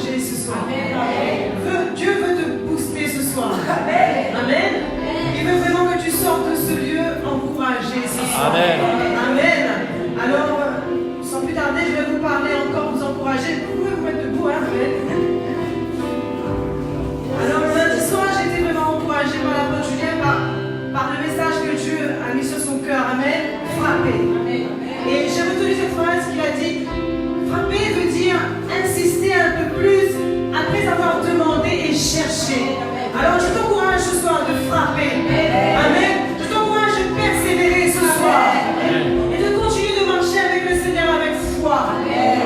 encourager ce soir. Dieu veut te booster ce soir. Amen. Il veut vraiment que tu sortes de ce lieu encouragé ce soir. Amen. Amen. Alors, sans plus tarder, je vais vous parler encore, vous encourager. Vous pouvez vous mettre debout, hein? Amen. Alors, le lundi soir, j'ai été vraiment encouragée par la bonne Julien, par le message que Dieu a mis sur son cœur. Amen. Frapper. Et j'ai retenu cette phrase qu'il a dit. Frapper veut dire insister un peu plus après avoir demandé et cherché. Alors, je t'encourage ce soir de frapper. Amen. Je t'encourage de persévérer ce soir. Et de continuer de marcher avec le Seigneur avec foi.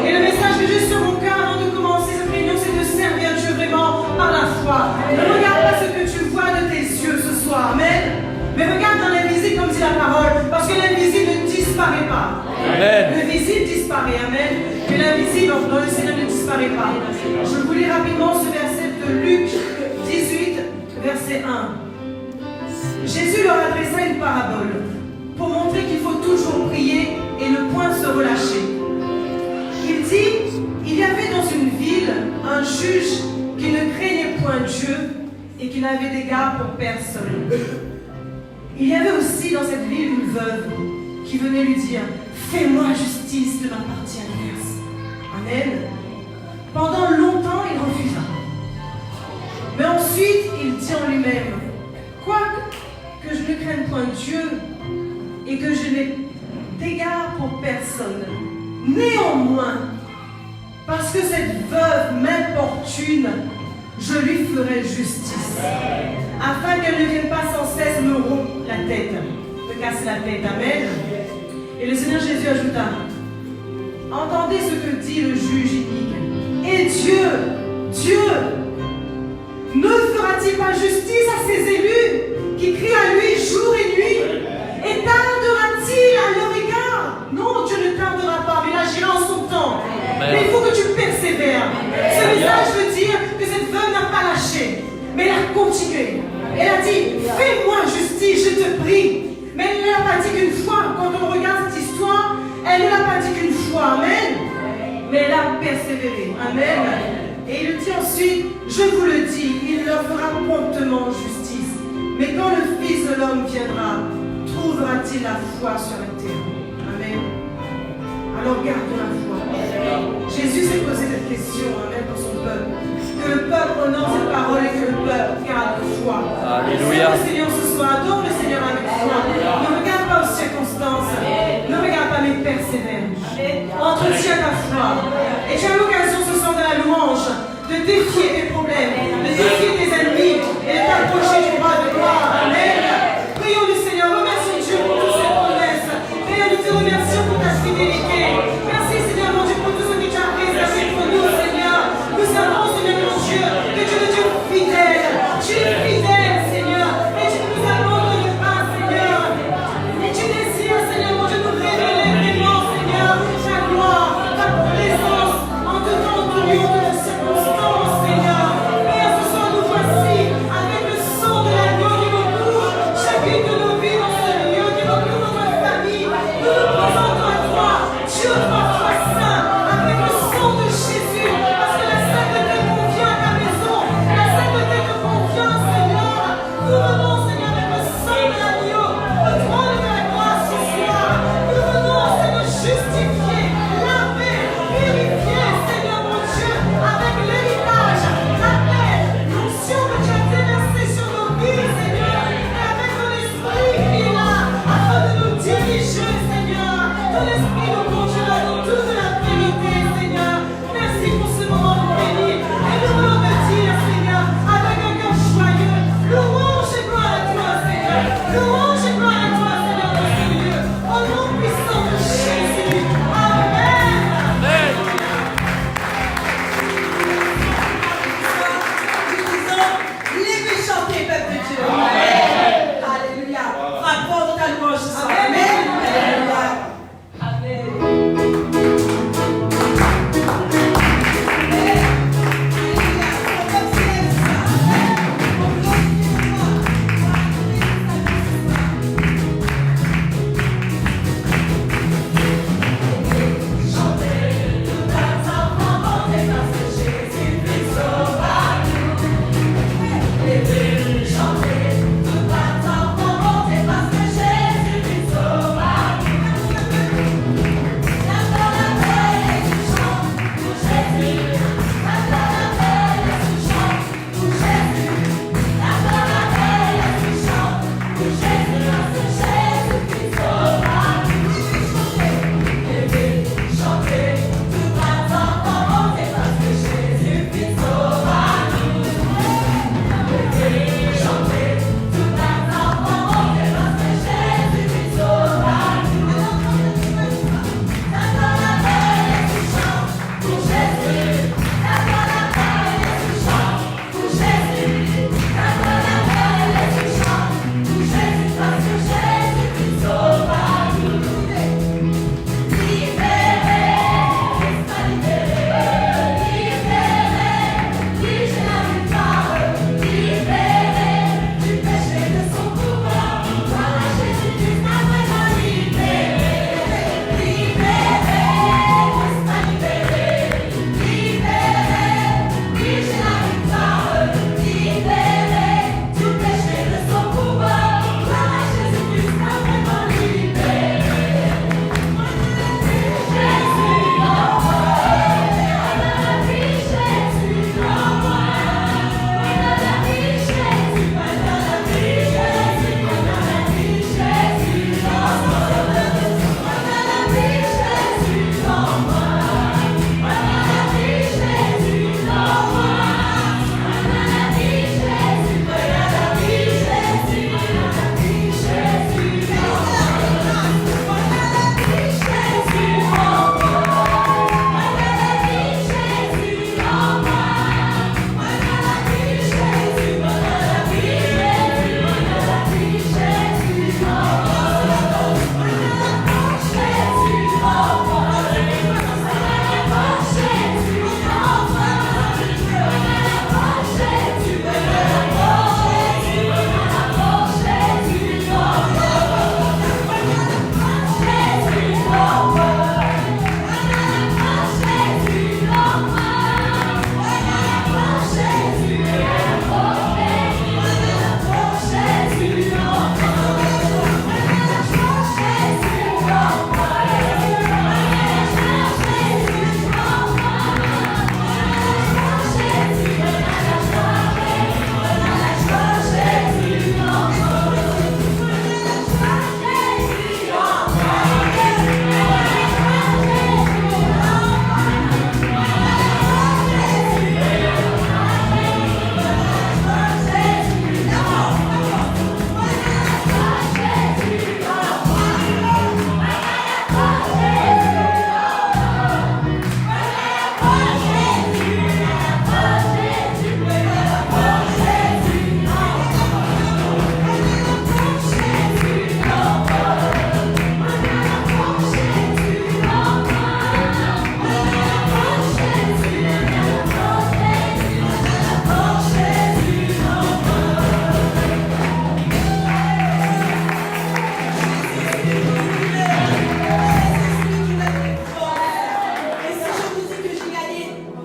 Et le message que j'ai sur mon cœur avant de commencer cette réunion, c'est de servir Dieu vraiment par la foi. Ne regarde pas ce que tu vois de tes yeux ce soir. Amen. Mais regarde dans l'invisible comme dit la parole. Parce que l'invisible ne disparaît pas. Amen. Le visible disparaît. Amen. Mais l'invisible dans le Seigneur ne disparaît pas. Je vous lis rapidement ce verset de Luc 18, verset 1. Jésus leur adressa une parabole pour montrer qu'il faut toujours prier et ne point se relâcher. Il dit, il y avait dans une ville un juge qui ne craignait point Dieu et qui n'avait d'égard pour personne. Il y avait aussi dans cette ville une veuve qui venait lui dire, fais-moi justice de ma partie adverse. Amen. Pendant longtemps, il refusa. Mais ensuite, il dit en lui-même, quoique je ne craigne point Dieu et que je n'ai d'égard pour personne, néanmoins, parce que cette veuve m'importune, je lui ferai justice, afin qu'elle ne vienne pas sans cesse me rompre la tête, me casser la tête. Amen. Et le Seigneur Jésus ajouta, entendez ce que dit le juge inique. Et Dieu, ne fera-t-il pas justice à ses élus qui crient à lui jour et nuit? Et tardera-t-il à leur égard? Non, Dieu ne tardera pas, mais il agira en son temps. Mais il faut que tu persévères. Ce message veut dire que cette veuve n'a pas lâché, mais elle a continué. Elle a dit, fais-moi justice, je te prie. Mais elle ne l'a pas dit qu'une fois. Quand on regarde cette histoire, elle ne l'a pas dit qu'une fois. Amen. Mais elle a persévéré. Amen. Et il dit ensuite, je vous le dis, il leur fera promptement justice. Mais quand le Fils de l'homme viendra, trouvera-t-il la foi sur la terre? Amen. Alors garde la foi. Jésus s'est posé cette question, amen, pour son peuple. Que le peuple honore cette parole et que le peuple garde la foi. Alléluia. Le Seigneur ce soir, adore le Seigneur avec foi. Ne regarde pas aux circonstances. Ne regarde pas, mais persévère. Entretiens ta foi. Et tu as l'occasion ce soir de la louange de défier tes problèmes, de défier tes ennemis et de t'approcher du roi de gloire. Amen. Prions le Seigneur. Remercions Dieu pour toutes ses promesses. Seigneur, nous te remercions pour ta fidélité. Merci Seigneur mon Dieu pour tout ce que tu as réservé pour nous, Seigneur. Nous savons, Seigneur mon Dieu, que tu es Dieu fidèle. Tu es fidèle, Seigneur. Et tu nous as montré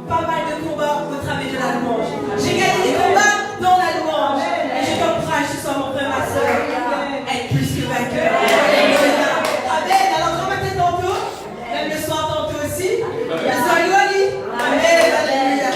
pas mal de combats au travers de la louange. J'ai gagné des combats dans la louange. Et je t'encourage ce soir, mon frère, ma soeur, à être plus que vainqueur. Amen. Alors, grand matin tantôt, même le soir tantôt aussi. Amen. Alléluia.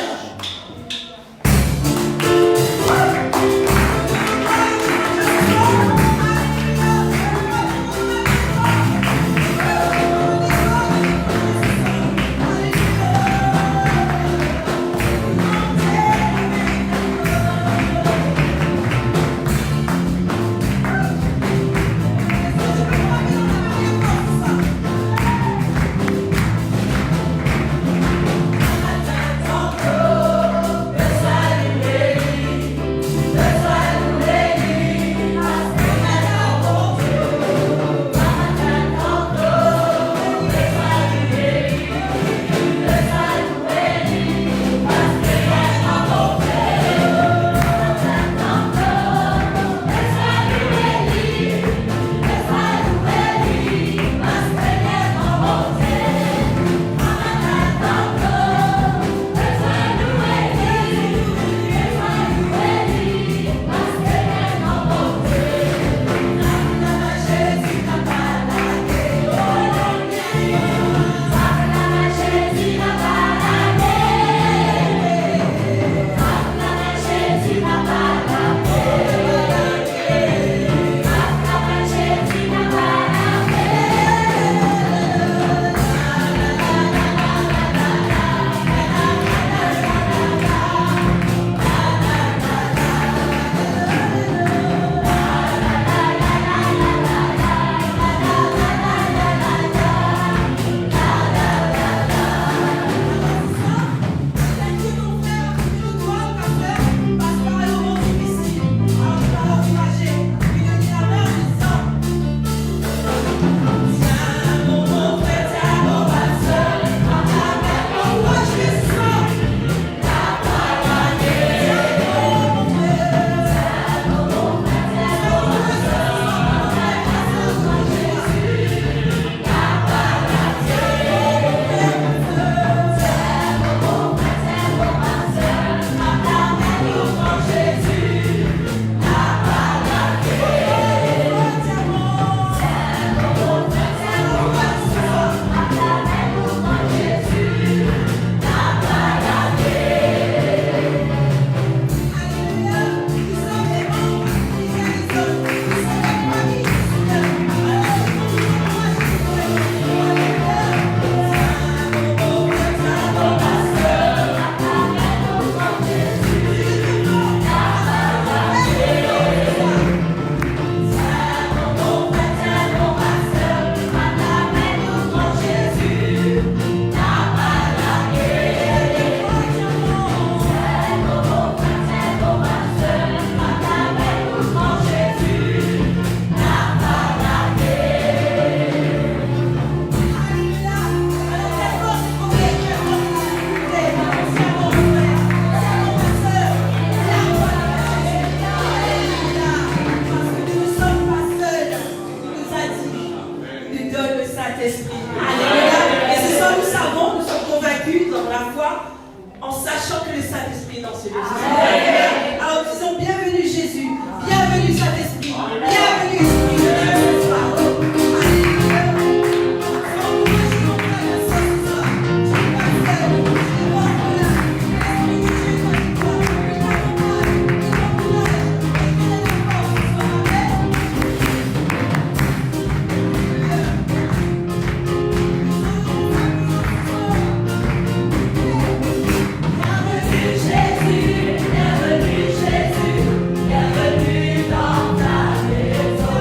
En sachant que le Saint-Esprit est dans ce lieu. Alors disons bienvenue Jésus, bienvenue Saint-Esprit, bienvenue Esprit de Dieu ce soir. Jésus, bienvenue dans ta maison.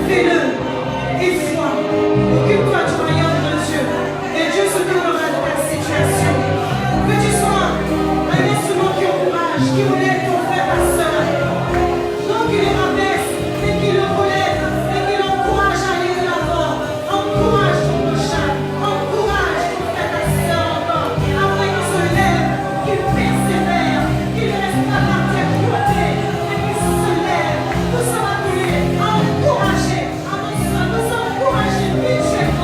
Fais-le. Et sois. Occupe-toi du royaume de Dieu. Et Dieu s'occupera de ta situation. Que tu sois un instrument qui encourage, qui relève ton frère, ta soeur. Non qui le rabaisse, mais qui le relève, et qui l'encourage à aller de l'avant. Encourage ton prochain. Encourage ton frère, ta soeur encore. Afin qu'il se lève, qu'il persévère, qu'il ne reste pas par terre côté, mais qu'il se lève. Nous sommes appelés à encourager. Nous sommes encouragés mutuellement.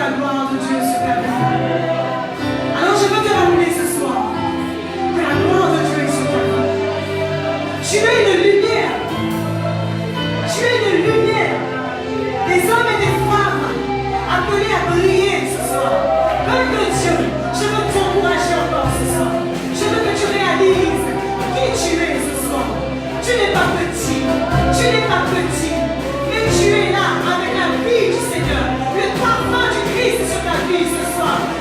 la gloire de Dieu sur ta vie. Alors je veux te rappeler ce soir que la gloire de Dieu est sur ta vie. Tu es une lumière. Tu es une lumière. Des hommes et des femmes appelés à briller ce soir. Peuple de Dieu, je veux t'encourager encore ce soir. Je veux que tu réalises qui tu es ce soir. Tu n'es pas petit. Tu n'es pas petit. Mais tu es là avec la vie du Seigneur. Le parfum du Christ sur ta vie ce soir.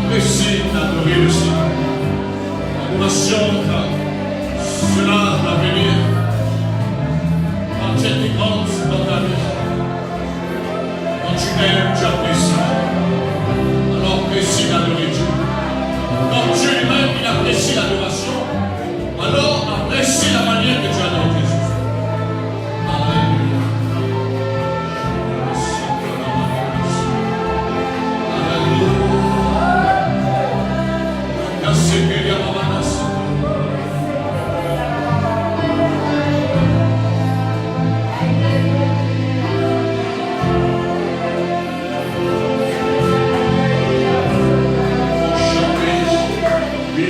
Apprécie d'adorer le Seigneur. L'adoration, cela va venir quand tu es grande dans ta vie. Quand tu aimes, tu apprécies. Alors apprécie d'adorer Dieu. Quand Dieu lui-même, il apprécie l'adoration, alors apprécie la manière que tu adores Jésus. Alléluia.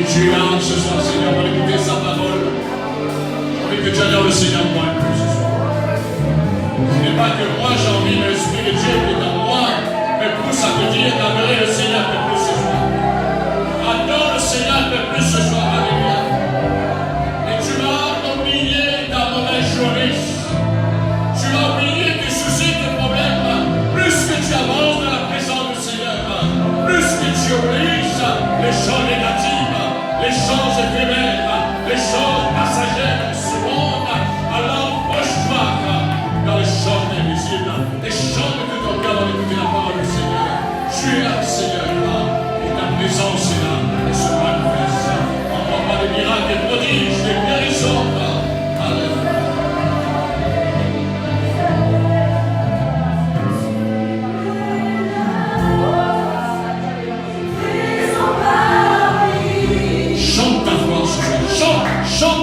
Tu es là ce soir, Seigneur, on va écouter sa parole. On veut que tu adores le Seigneur pour un peu ce soir. Ce n'est pas que moi j'ai envie, mais l'Esprit de Dieu qui est en moi me pousse à te dire d'adorer le Seigneur un peu plus ce soir. Adore le Seigneur un peu plus ce soir, alléluia. Et tu vas oublier ta mauvaise journée. Tu vas oublier tes soucis, tes problèmes. Plus que tu avances dans la présence du Seigneur, plus que tu oublies les choses négatives, les choses éphémères, les choses passagères de ce monde, alors proche-toi dans les choses invisibles, les choses de ton cœur dans l'écouter la parole du Seigneur. Tu es là, Seigneur, et ta présence est là, et se manifeste. Encore pas des miracles, des prodiges, des guérisons. Alléluia. Chante ta voix, chante, chante.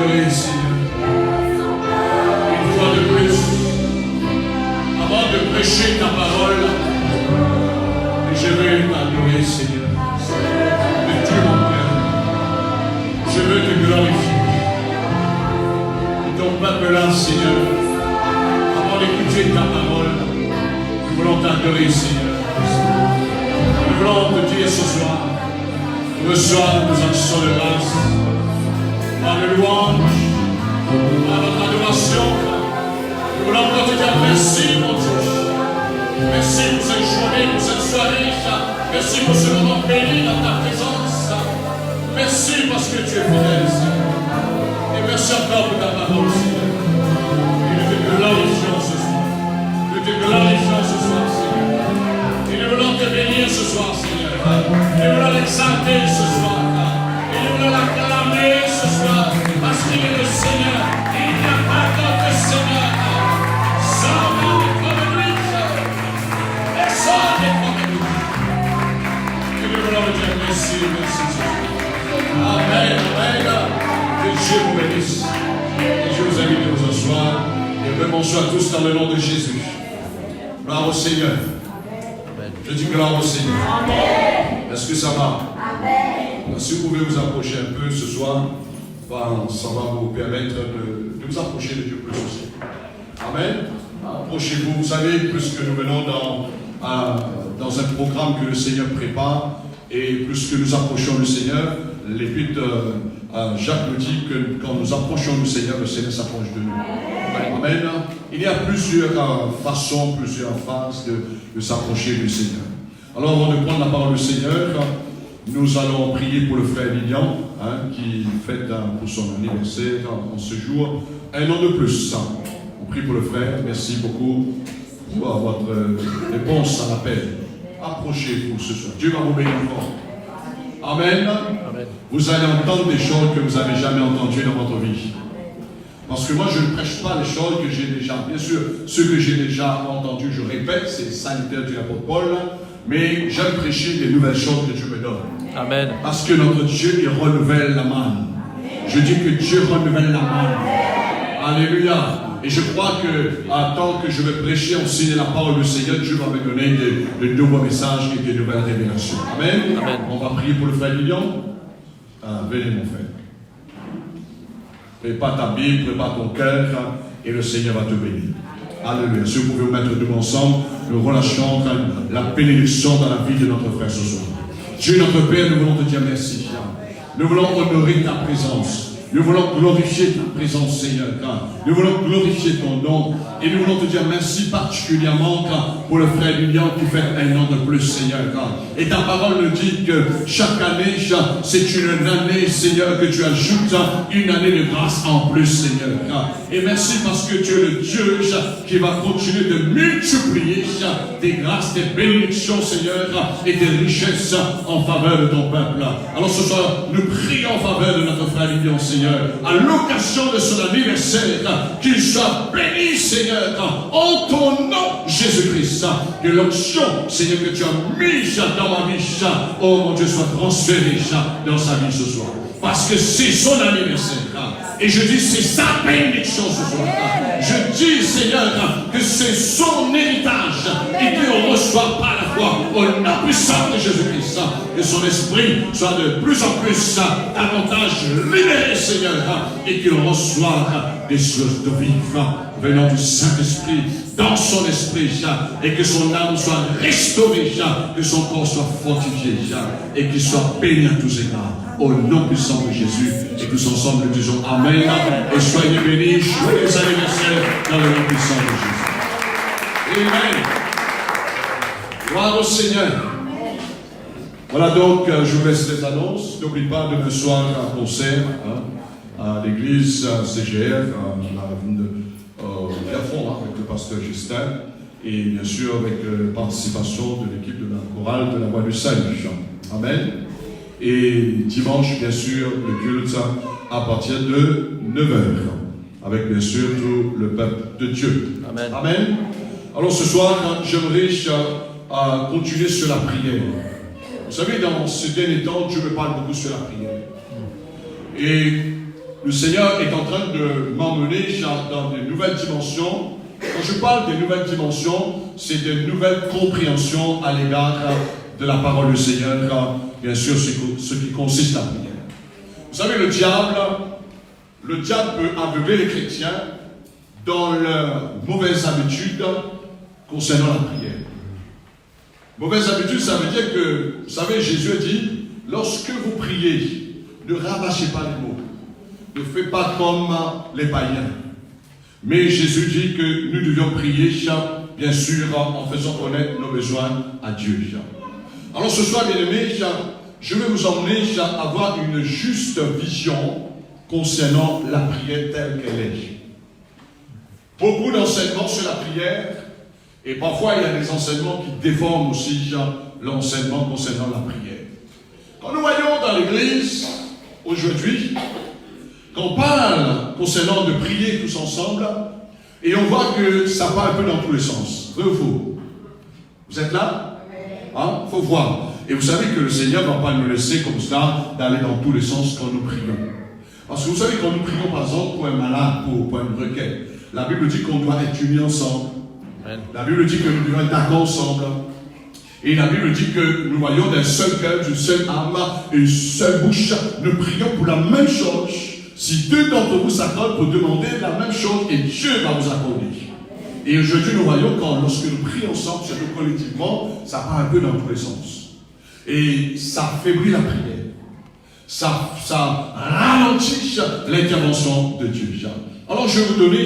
t'adorer, Seigneur. Une fois de plus, avant de prêcher ta parole, je veux t'adorer, Seigneur. De tout mon cœur. Je veux te glorifier. Et ton peuple là, Seigneur, avant d'écouter ta parole, nous voulons t'adorer, Seigneur. Nous voulons te dire ce soir, reçois nos actions de grâce, par le louange, par notre adoration. Nous voulons te dire merci, mon Dieu. Merci pour cette journée, pour cette soirée. Merci pour ce moment béni dans ta présence. Merci parce que tu es fidèle, Seigneur. Et merci encore pour ta parole, Seigneur. Et nous te glorifions ce soir. Nous te glorifions ce soir, Seigneur. Et nous voulons te bénir ce soir, Seigneur. Nous voulons l'exalter ce soir. Et nous voulons l'acclamer ce soir. Parce qu'il est le Seigneur. Et il n'y a pas d'autre Seigneur. Sans nous comme lui. Personne n'est comme lui. Et nous voulons te dire merci, merci, Seigneur. Amen, amen. Que Dieu vous bénisse. Et je vous invite à vous asseoir. Et bonsoir à tous dans le nom de Jésus. Gloire au Seigneur. Je dis gloire au Seigneur. Amen. Est-ce que ça va? Amen. Si vous pouvez vous approcher un peu ce soir, ça va vous permettre de vous approcher de Dieu plus aussi. Amen. Approchez-vous. Vous savez, plus que nous venons dans un programme que le Seigneur prépare, et plus que nous approchons du Seigneur, l'épître Jacques nous dit que quand nous approchons du Seigneur, le Seigneur s'approche de nous. Amen. Il y a plusieurs façons, plusieurs phases de s'approcher du Seigneur. Alors avant de prendre la parole du Seigneur, nous allons prier pour le frère Lilian, qui fête pour son anniversaire en ce jour un an de plus. On prie pour le frère. Merci beaucoup pour votre réponse à l'appel. Approchez-vous ce soir. Dieu va vous bénir fort. Amen. Amen. Vous allez entendre des choses que vous n'avez jamais entendues dans votre vie. Parce que moi, je ne prêche pas les choses que j'ai déjà. Bien sûr, ce que j'ai déjà entendu, je répète, c'est sanitaire du apôtre Paul. Mais j'aime prêcher des nouvelles choses que Dieu me donne. Amen. Parce que notre Dieu, il renouvelle la manne. Je dis que Dieu renouvelle la manne. Alléluia. Et je crois que, tant que je vais prêcher, enseigner la parole du Seigneur, Dieu va me donner de nouveaux messages et de nouvelles révélations. Amen. Amen. On va prier pour le frère Lilian. Venez, mon frère. Prépare ta Bible, prépare ton cœur, et le Seigneur va te bénir. Alléluia. Si vous pouvez vous mettre debout ensemble, nous relâchons la bénédiction dans la vie de notre frère ce soir. Dieu notre Père, nous voulons te dire merci. Nous voulons honorer ta présence. Nous voulons glorifier ta présence, Seigneur. Nous voulons glorifier ton nom. Et nous voulons te dire merci particulièrement pour le frère Lilian qui fait un an de plus, Seigneur. Et ta parole nous dit que chaque année, c'est une année, Seigneur, que tu ajoutes une année de grâce en plus, Seigneur. Et merci parce que tu es le Dieu qui va continuer de multiplier tes grâces, tes bénédictions, Seigneur, et tes richesses en faveur de ton peuple. Alors ce soir, nous prions en faveur de notre frère Lilian, Seigneur, à l'occasion de son anniversaire, qu'il soit béni, Seigneur, en ton nom, Jésus-Christ. Que l'onction, Seigneur, que tu as mise dans ma vie, oh mon Dieu, soit transférée dans sa vie ce soir. Parce que c'est son anniversaire. Et je dis, c'est sa bénédiction ce soir. Je dis, Seigneur, que c'est son héritage et qu'il reçoit par la foi au nom puissant de Jésus-Christ. Que son esprit soit de plus en plus davantage libéré, Seigneur, et qu'il reçoive des choses de vivre venant du Saint-Esprit dans son esprit, et que son âme soit restaurée, que son corps soit fortifié, et qu'il soit béni à tous égards. Au nom puissant de Jésus, et tous ensemble nous disons Amen, et soyez bénis, joyeux anniversaire dans le nom puissant de Jésus. Amen. Gloire au Seigneur. Voilà donc, je vous laisse les annonces. N'oublie pas de me soir à concert à l'église CGR, à Pierrefonds, avec le pasteur Justin, et bien sûr avec la participation de l'équipe de la chorale de la Voix du Salut. Amen. Et dimanche, bien sûr, le culte à partir de 9h, avec bien sûr tout le peuple de Dieu. Amen. Amen. Alors ce soir, j'aimerais continuer sur la prière. Vous savez, dans ces derniers temps, Dieu me parle beaucoup sur la prière. Et le Seigneur est en train de m'emmener dans de nouvelles dimensions. Quand je parle des nouvelles dimensions, c'est de nouvelles compréhensions à l'égard de la parole du Seigneur, bien sûr, ce qui consiste à prière. Vous savez, le diable peut aveugler les chrétiens dans leurs mauvaises habitudes concernant la prière. Mauvaise habitude, ça veut dire que, vous savez, Jésus a dit, lorsque vous priez, ne rabâchez pas les mots. Ne faites pas comme les païens. Mais Jésus dit que nous devions prier, bien sûr, en faisant connaître nos besoins à Dieu. Alors ce soir, bien aimés, je vais vous emmener à avoir une juste vision concernant la prière telle qu'elle est. Beaucoup d'enseignements sur la prière, et parfois il y a des enseignements qui déforment aussi l'enseignement concernant la prière. Quand nous voyons dans l'église, aujourd'hui, qu'on parle concernant de prier tous ensemble, et on voit que ça part un peu dans tous les sens. Vrai ou faux? Vous êtes là? Hein? Faut voir. Et vous savez que le Seigneur ne va pas nous laisser comme ça d'aller dans tous les sens quand nous prions. Parce que vous savez, quand nous prions par exemple pour un malade, pour une requête, la Bible dit qu'on doit être unis ensemble. Amen. La Bible dit que nous devons être d'accord ensemble. Et la Bible dit que nous voyons d'un seul cœur, d'une seule âme, une seule bouche. Nous prions pour la même chose. Si deux d'entre vous s'accordent pour demander la même chose, et Dieu va vous accorder. Et aujourd'hui, nous voyons que lorsque nous prions ensemble, surtout collectivement, ça part un peu dans tous les sens. Et ça affaiblit la prière. Ça ralentit l'intervention de Dieu. Alors, je vais vous donner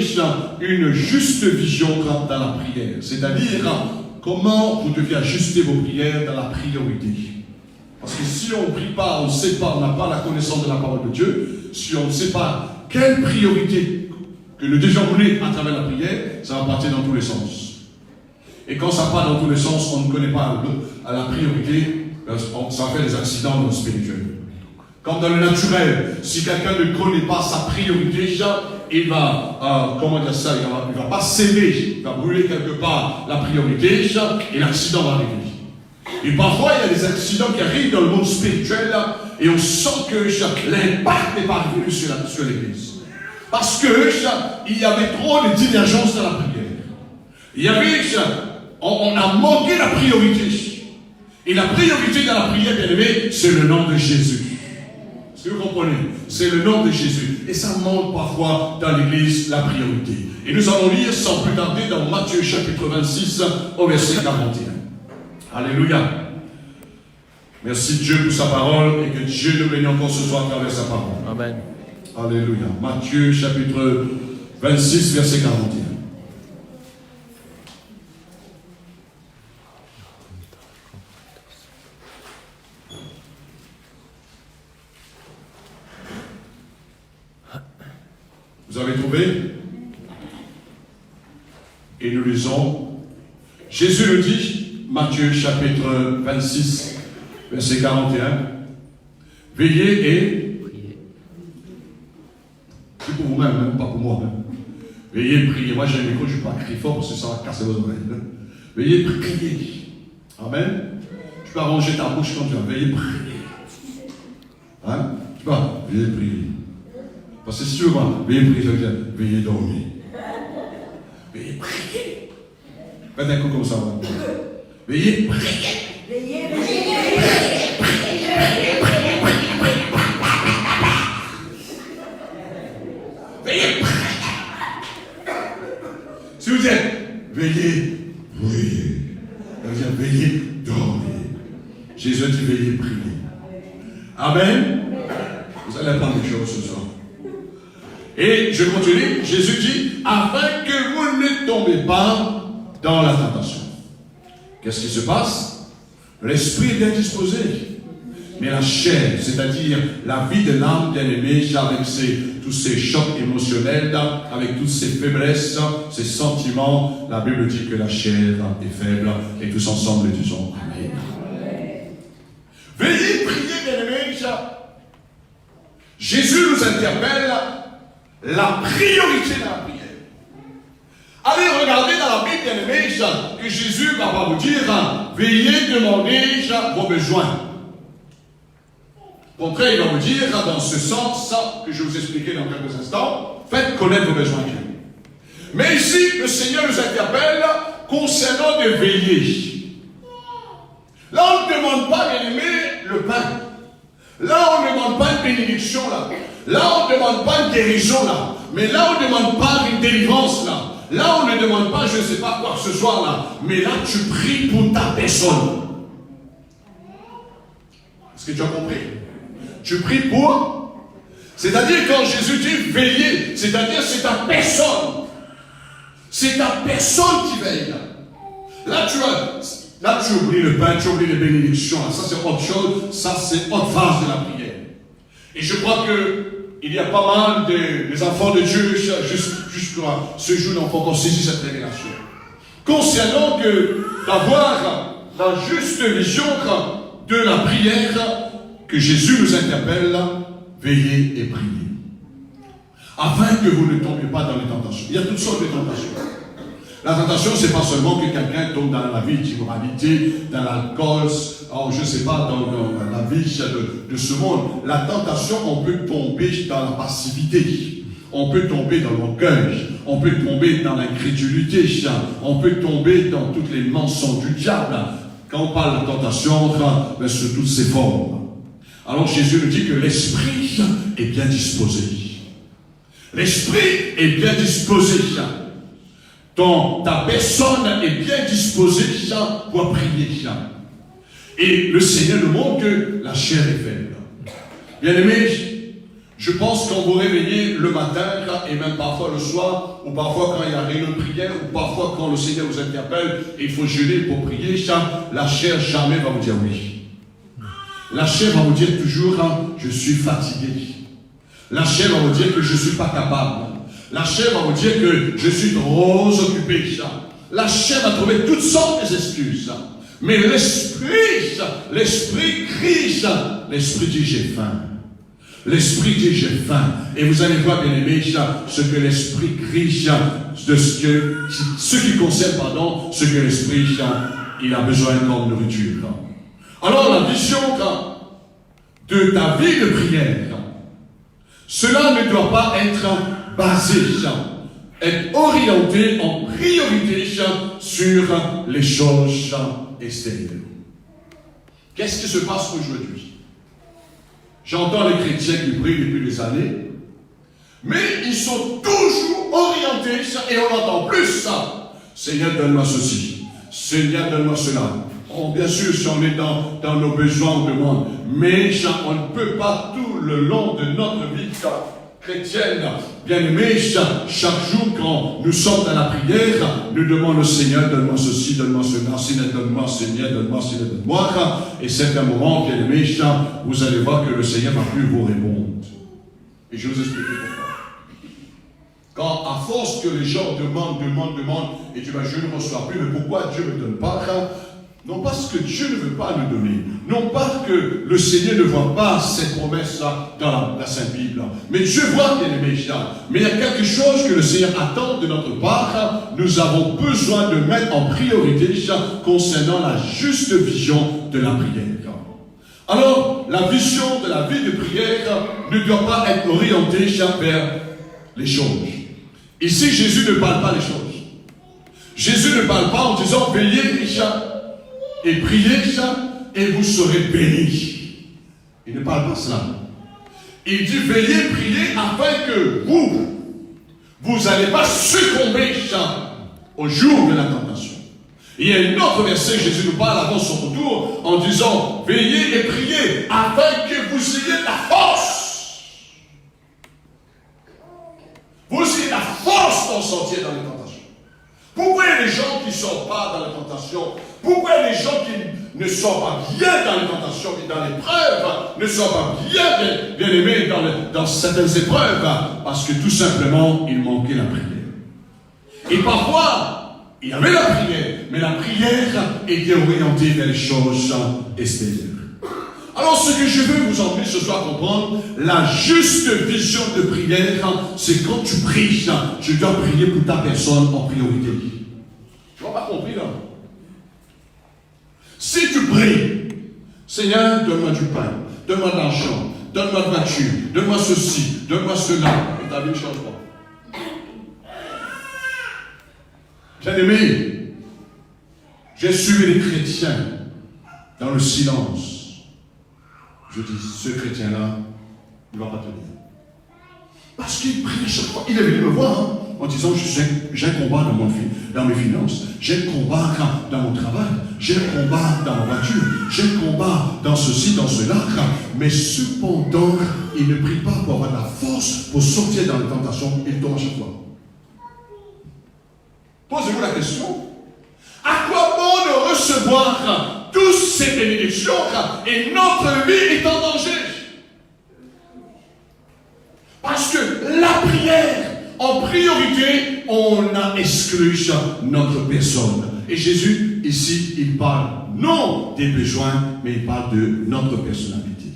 une juste vision dans la prière. C'est-à-dire, comment vous devez ajuster vos prières dans la priorité. Parce que si on ne prie pas, on ne sait pas, on n'a pas la connaissance de la parole de Dieu, si on ne sait pas quelle priorité que nous devons mener à travers la prière, ça va partir dans tous les sens. Et quand ça part dans tous les sens, on ne connaît pas la priorité, ça va faire des accidents dans le spirituel. Comme dans le naturel, si quelqu'un ne connaît pas sa priorité, il va, il va pas s'aimer, il va brûler quelque part la priorité, et l'accident va arriver. Et parfois, il y a des accidents qui arrivent dans le monde spirituel, et on sent que l'impact n'est pas arrivé sur l'église. Parce qu'il y avait trop de divergences dans la prière. On a manqué la priorité. Et la priorité dans la prière, bien aimé, c'est le nom de Jésus. Est-ce que vous comprenez? C'est le nom de Jésus. Et ça manque parfois dans l'église la priorité. Et nous allons lire sans plus tarder dans Matthieu chapitre 26 au verset 41. Alléluia. Merci Dieu pour sa parole et que Dieu nous bénisse encore ce soir à travers sa parole. Amen. Alléluia. Matthieu chapitre 26 verset 41. Vous avez trouvé? Et nous lisons. Jésus le dit, Matthieu chapitre 26, verset 41. Veillez et priez. C'est pour vous-même, hein, pas pour moi. Hein. Veillez et priez. Moi j'ai un micro, je ne vais pas crier fort parce que ça va casser vos oreilles. Hein. Veillez et priez. Amen. Tu peux arranger ta bouche quand tu vas. Veillez et priez. Hein? Tu peux veillez et priez. Parce que si tu veux voir, veillez prier, ça veut dire veillez dormir. Veillez prier. Faites un coup comme ça. Veillez prier. Veillez prier. Veillez prier. Si vous dites veillez prier, ça veut dire veillez dormir. Jésus dit veillez prier. Amen. Vous allez apprendre des choses ce soir. Et je continue, Jésus dit, afin que vous ne tombez pas dans la tentation. Qu'est-ce qui se passe? L'esprit est bien disposé, mais la chair, c'est-à-dire la vie de l'âme bien-aimée, avec tous ces chocs émotionnels, avec toutes ces faiblesses, ces sentiments, la Bible dit que la chair est faible, et tous ensemble disons Amen. Veuillez prier, bien-aimés. Jésus nous interpelle la priorité de la prière. Allez regarder dans la Bible, bien-aimés, que Jésus ne va pas vous dire veillez demander vos besoins. Au contraire, il va vous dire, dans ce sens, ça que je vous expliquerai dans quelques instants, faites connaître vos besoins. Mais ici, le Seigneur nous interpelle concernant de veiller. Là, on ne demande pas, bien aimé, le pain. Là, on ne demande pas une bénédiction, là. Là, on ne demande pas une guérison, là. Mais là, on ne demande pas une délivrance, là. Là, on ne demande pas, je ne sais pas quoi que ce soit, là. Mais là, tu pries pour ta personne. Est-ce que tu as compris? Tu pries pour. C'est-à-dire, quand Jésus dit veiller, c'est-à-dire, c'est ta personne. C'est ta personne qui veille, là. Là, tu oublies le pain, tu oublies les bénédictions. Là. Ça, c'est autre chose. Ça, c'est autre phase de la prière. Et je crois qu'il y a pas mal des enfants de Dieu jusqu'à ce jour n'ont pas encore saisi cette révélation. Concernant d'avoir la juste vision de la prière que Jésus nous interpelle, veillez et priez. Afin que vous ne tombiez pas dans les tentations. Il y a toutes sortes de tentations. La tentation, c'est pas seulement que quelqu'un tombe dans la vie d'immoralité, dans l'alcool, je ne sais pas, dans la vie de ce monde. La tentation, on peut tomber dans la passivité. On peut tomber dans l'orgueil. On peut tomber dans l'incrédulité. On peut tomber dans toutes les mensonges du diable. Quand on parle de tentation, c'est sous toutes ses formes. Alors Jésus nous dit que l'esprit est bien disposé. L'esprit est bien disposé. Ta personne est bien disposée pour prier. Et le Seigneur nous montre que la chair est faible. Bien aimé, je pense qu'on vous réveillez le matin et même parfois le soir, ou parfois quand il y a réunion de prière, ou parfois quand le Seigneur vous interpelle et il faut jeûner pour prier, la chair jamais va vous dire oui. La chair va vous dire toujours je suis fatigué. La chair va vous dire que je ne suis pas capable. La chair va vous dire que je suis trop occupé. La chair va trouver toutes sortes d'excuses. Mais l'esprit crie. L'esprit dit j'ai faim. L'esprit dit j'ai faim. Et vous allez voir, bien aimé, ce que l'esprit crie, ce qui concerne, ce que l'esprit il a besoin comme nourriture. Alors la vision de ta vie de prière, cela ne doit pas être basé, être orienté en priorité sur les choses extérieures. Qu'est-ce qui se passe aujourd'hui? J'entends les chrétiens qui prient depuis des années, mais ils sont toujours orientés, et on entend plus ça. Seigneur, donne-moi ceci. Seigneur, donne-moi cela. Bien sûr, si on est dans nos besoins, on demande. Mais on ne peut pas tout le long de notre vie chrétienne, bien aimé, chaque jour quand nous sommes dans la prière, nous demandons au Seigneur, donne-moi ceci, donne-moi cela, Seigneur, donne-moi, Seigneur, donne-moi, Seigneur, donne-moi. Et c'est un moment, bien aimé, vous allez voir que le Seigneur va plus vous répondre. Et je vais vous expliquer pourquoi. Quand à force que les gens demandent, et tu vas, je ne reçois plus, mais pourquoi Dieu ne me donne pas? Non pas ce que Dieu ne veut pas nous donner, non pas que le Seigneur ne voit pas ces promesses-là dans la Sainte Bible, mais Dieu voit, bien aimé, mais il y a quelque chose que le Seigneur attend de notre part. Nous avons besoin de mettre en priorité concernant la juste vision de la prière. Alors, la vision de la vie de prière ne doit pas être orientée vers les choses. Ici, Jésus ne parle pas des choses. Jésus ne parle pas en disant veillez et priez et vous serez bénis. Il ne parle pas cela. Il dit veillez, priez afin que vous n'allez pas succomber au jour de la tentation. Il y a un autre verset, Jésus nous parle avant son retour en disant veillez et priez afin que vous ayez la force. Vous ayez la force d'en sortir dans les tentations. Pourquoi il y a des gens qui ne sortent pas dans les tentations? Pourquoi il y a des gens qui ne sont pas bien dans les tentations et dans l'épreuve, ne sont pas bien aimés dans certaines épreuves? Parce que tout simplement, il manquait la prière. Et parfois, il y avait la prière, mais la prière était orientée vers les choses extérieures. Alors, ce que je veux vous emmener ce soir à comprendre, la juste vision de prière, c'est quand tu pries, tu dois prier pour ta personne en priorité. Tu n'as pas compris là? Si tu pries, Seigneur, donne-moi du pain, donne-moi de l'argent, donne-moi de voiture, donne-moi ceci, donne-moi cela. Et ta vie ne change pas. Bien-aimé, j'ai suivi les chrétiens dans le silence. Je dis, ce chrétien-là, il ne va pas tenir. Parce qu'il prie à chaque fois. Il est venu me voir hein, en disant, j'ai un combat dans mes finances, j'ai un combat dans mon travail, j'ai un combat dans ma voiture, j'ai un combat dans ceci, dans cela. Mais cependant, il ne prie pas pour avoir la force pour sortir dans les tentations. Il tombe à chaque fois. Posez-vous la question. À quoi bon de recevoir toutes ces bénédictions et notre vie est en danger? Parce que la prière, en priorité, on a exclu notre personne. Et Jésus, ici, il parle non des besoins, mais il parle de notre personnalité.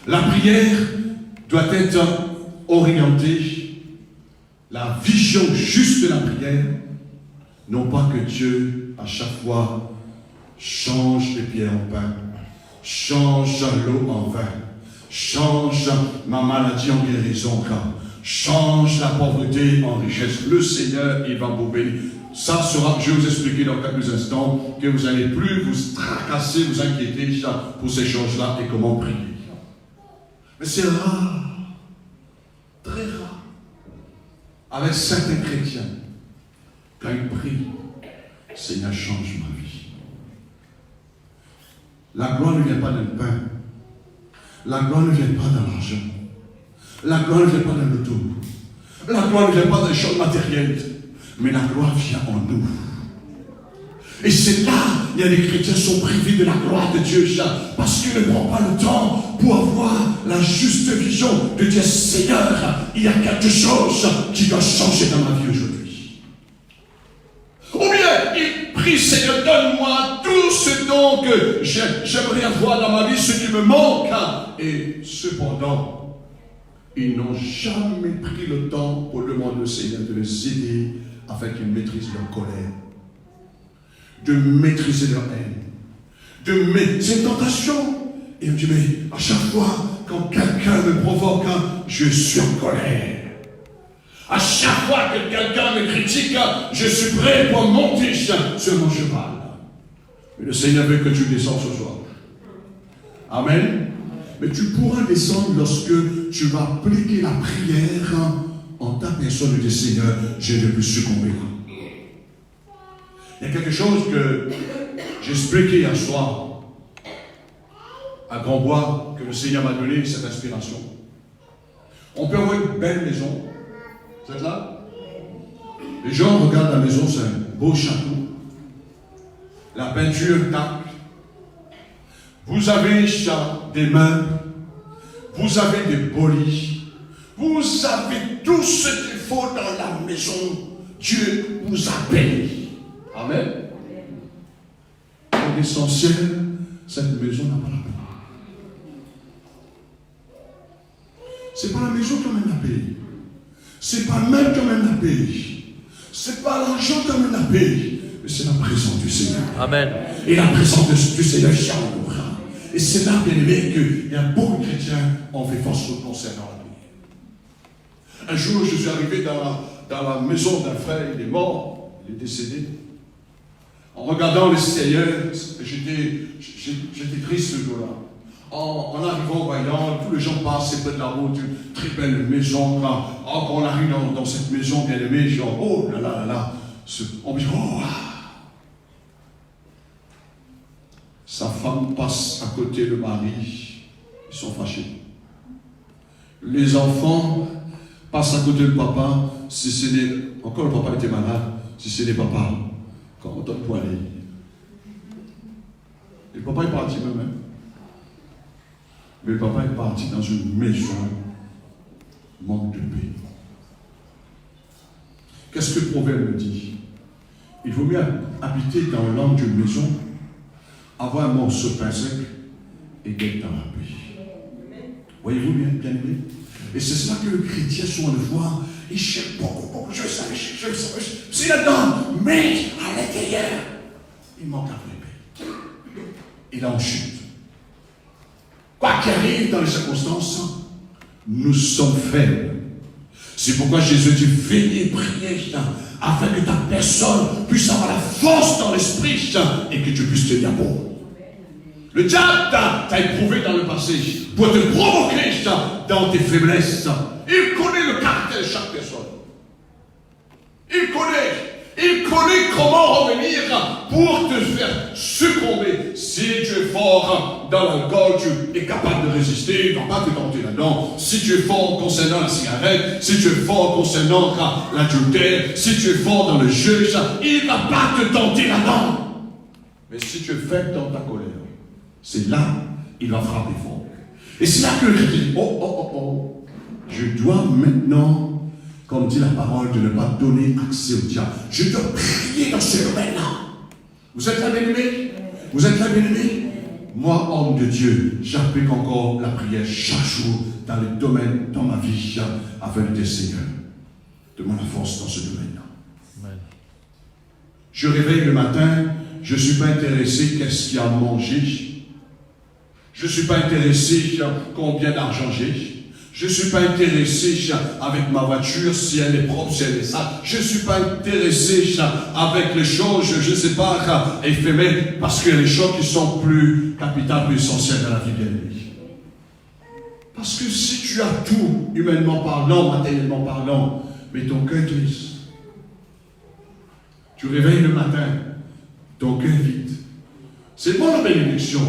La prière doit être orientée, la vision juste de la prière, non pas que Dieu, à chaque fois, change les pierres en pain, change l'eau en vin, change ma maladie en guérison, change la pauvreté en richesse. Le Seigneur, il va vous bénir. Ça sera, je vais vous expliquer dans quelques instants, que vous n'allez plus vous tracasser, vous inquiéter pour ces choses-là et comment prier. Mais c'est rare, très rare, avec certains chrétiens, quand ils prient, Seigneur, change ma vie. La gloire ne vient pas d'un pain. La gloire ne vient pas dans l'argent. La gloire ne vient pas dans l'auto. La gloire ne vient pas dans les choses matérielles. Mais la gloire vient en nous. Et c'est là, il y a des chrétiens qui sont privés de la gloire de Dieu, parce qu'ils ne prennent pas le temps pour avoir la juste vision de dire, Seigneur, il y a quelque chose qui doit changer dans ma vie aujourd'hui. Ou bien, il prie, Seigneur, donne-moi tout ce dont que j'aimerais avoir dans ma vie, ce qui me manque. Et cependant, ils n'ont jamais pris le temps pour demander au Seigneur de les aider afin qu'ils maîtrisent leur colère, de maîtriser leur haine, c'est une tentation. Et on dit, mais à chaque fois, quand quelqu'un me provoque, je suis en colère. À chaque fois que quelqu'un me critique, je suis prêt pour monter sur mon cheval. Mais le Seigneur veut que tu descendes ce soir. Amen. Mais tu pourras descendre lorsque tu vas appliquer la prière en ta personne et dire, Seigneur, je ne peux succomber. Il y a quelque chose que j'ai expliqué hier soir à Grandbois, que le Seigneur m'a donné cette inspiration. On peut avoir une belle maison. Vous êtes là? Les gens regardent la maison, c'est un beau château. La peinture intacte. Vous avez des meubles. Vous avez des beaux lits. Vous avez tout ce qu'il faut dans la maison. Dieu vous a béni. Amen. Mais l'essentiel, cette maison n'a pas la paix. C'est pas la maison qui amène la paix. C'est pas même qui amène la paix. C'est pas l'argent qui amène la paix. Mais c'est la présence du Seigneur. Amen. Et la présence du Seigneur change nos bras. Et c'est là, bien aimé, qu'il y a beaucoup de chrétiens qui ont fait force concernant la prière. Un jour, je suis arrivé dans la maison d'un frère, il est mort, il est décédé. En regardant l'extérieur, j'étais triste ce jour-là. En arrivant, voyant, tous les gens passent près de la route, une très belle maison. Quand on arrive dans cette maison bien aimée, genre, oh là là là là, on me dit, oh. Sa femme passe à côté, le mari, ils sont fâchés. Les enfants passent à côté le papa, si c'est encore le papa était malade, si c'est des papas, quand on donne poiler. Et le papa est parti même. Mais le papa est parti dans une maison, manque de paix. Qu'est-ce que le proverbe me dit? Il vaut mieux habiter dans l'angle d'une maison, avoir un morceau de pain sec et d'être dans la paix. Voyez-vous bien aimé? Et c'est cela que le chrétien, souvent le voit, il cherche beaucoup, je savais, c'est là-dedans, mais à l'intérieur, il manque la vraie paix. Il est en chute. Quoi qu'il arrive dans les circonstances, nous sommes faibles. C'est pourquoi Jésus dit, venez prier, afin que ta personne puisse avoir la force dans l'esprit et que tu puisses tenir bon. Le diable t'a éprouvé dans le passé pour te provoquer dans tes faiblesses. Il connaît le caractère de chaque personne. Il connaît comment revenir pour te faire succomber. Si tu es fort dans l'alcool, tu es capable de résister, il ne va pas te tenter là-dedans. Si tu es fort concernant la cigarette, si tu es fort concernant l'adultère, si tu es fort dans le jeu, il ne va pas te tenter là-dedans. Mais si tu es faible dans ta colère, c'est là il va frapper fort. Et c'est là que le chrétien dit, je dois maintenant, comme dit la parole, de ne pas donner accès au diable. Je dois prier dans ce domaine-là. Vous êtes là, bien-aimés? Vous êtes là, bien-aimés? Moi, homme de Dieu, j'applique encore la prière chaque jour dans les domaines, dans ma vie, afin de Seigneur. Demande la force dans ce domaine-là. Amen. Je réveille le matin, je ne suis pas intéressé qu'est-ce qu'il y a à manger. Je ne suis pas intéressé combien d'argent j'ai. Je ne suis pas intéressé avec ma voiture, si elle est propre, si elle est sale. Je ne suis pas intéressé avec les choses, je ne sais pas, éphémères, parce qu'il y a des choses qui sont plus capitales, plus essentielles dans la vie bien-aimée. Parce que si tu as tout, humainement parlant, matériellement parlant, mais ton cœur est triste. Tu réveilles le matin, ton cœur est vide. C'est bon la bénédiction,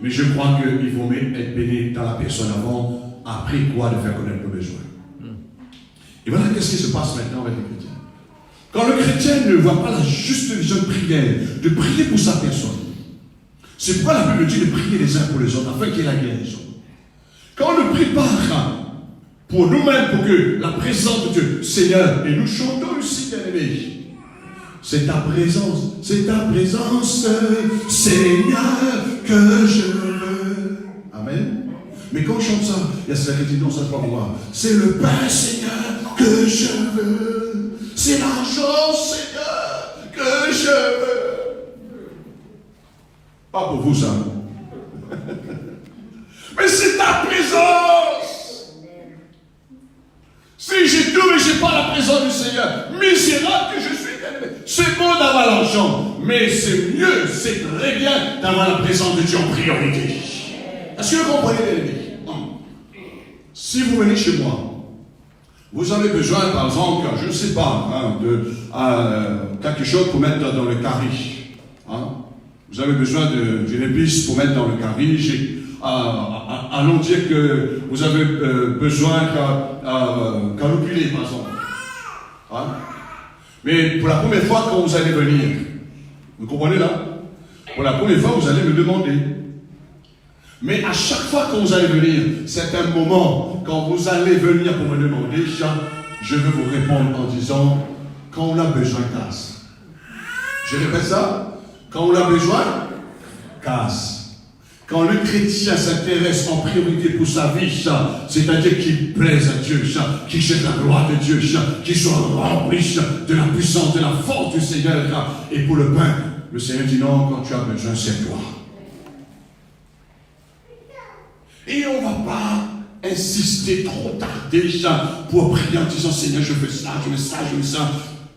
mais je crois qu'il vaut mieux être béni dans la personne avant. Après quoi de faire connaître nos besoins. Et voilà qu'est-ce qui se passe maintenant avec le chrétien. Quand le chrétien ne voit pas la juste vision de prière, de prier pour sa personne, c'est pourquoi la Bible dit de prier les uns pour les autres, afin qu'il y ait la guérison. Quand on ne prie pas pour nous-mêmes, pour que la présence de Dieu, Seigneur, et nous chantons aussi, bien-aimés, c'est ta présence, Seigneur, que je veux. Amen. Mais quand on chante ça, il y a celle qui dit non, ça ne peut pas voir. C'est le pain, Seigneur, que je veux. C'est l'argent, Seigneur, que je veux. Pas pour vous, ça. Mais c'est ta présence. Si j'ai tout, mais je n'ai pas la présence du Seigneur, misérable que je suis. C'est bon d'avoir l'argent, mais c'est mieux, c'est très bien d'avoir la présence de Dieu en priorité. Est-ce que vous comprenez, les amis? Si vous venez chez moi, vous avez besoin, par exemple, je ne sais pas, de quelque chose pour mettre dans le carré. Vous avez besoin d'une épice pour mettre dans le carré. Allons dire que vous avez besoin qu'un opulé, par exemple. Mais pour la première fois quand vous allez venir, vous comprenez là? Pour la première fois, vous allez me demander. Mais à chaque fois que vous allez venir, c'est un moment, quand vous allez venir pour me demander, je vais vous répondre en disant, quand on a besoin, casse. Je répète ça, quand on a besoin, casse. Quand le chrétien s'intéresse en priorité pour sa vie, c'est-à-dire qu'il plaise à Dieu, qu'il cherche la gloire de Dieu, qu'il soit rempli de la puissance, de la force du Seigneur, et pour le pain, le Seigneur dit non, quand tu as besoin, c'est toi. Et on ne va pas insister trop tarder pour prier en disant Seigneur, je veux ça, je veux ça, je veux ça.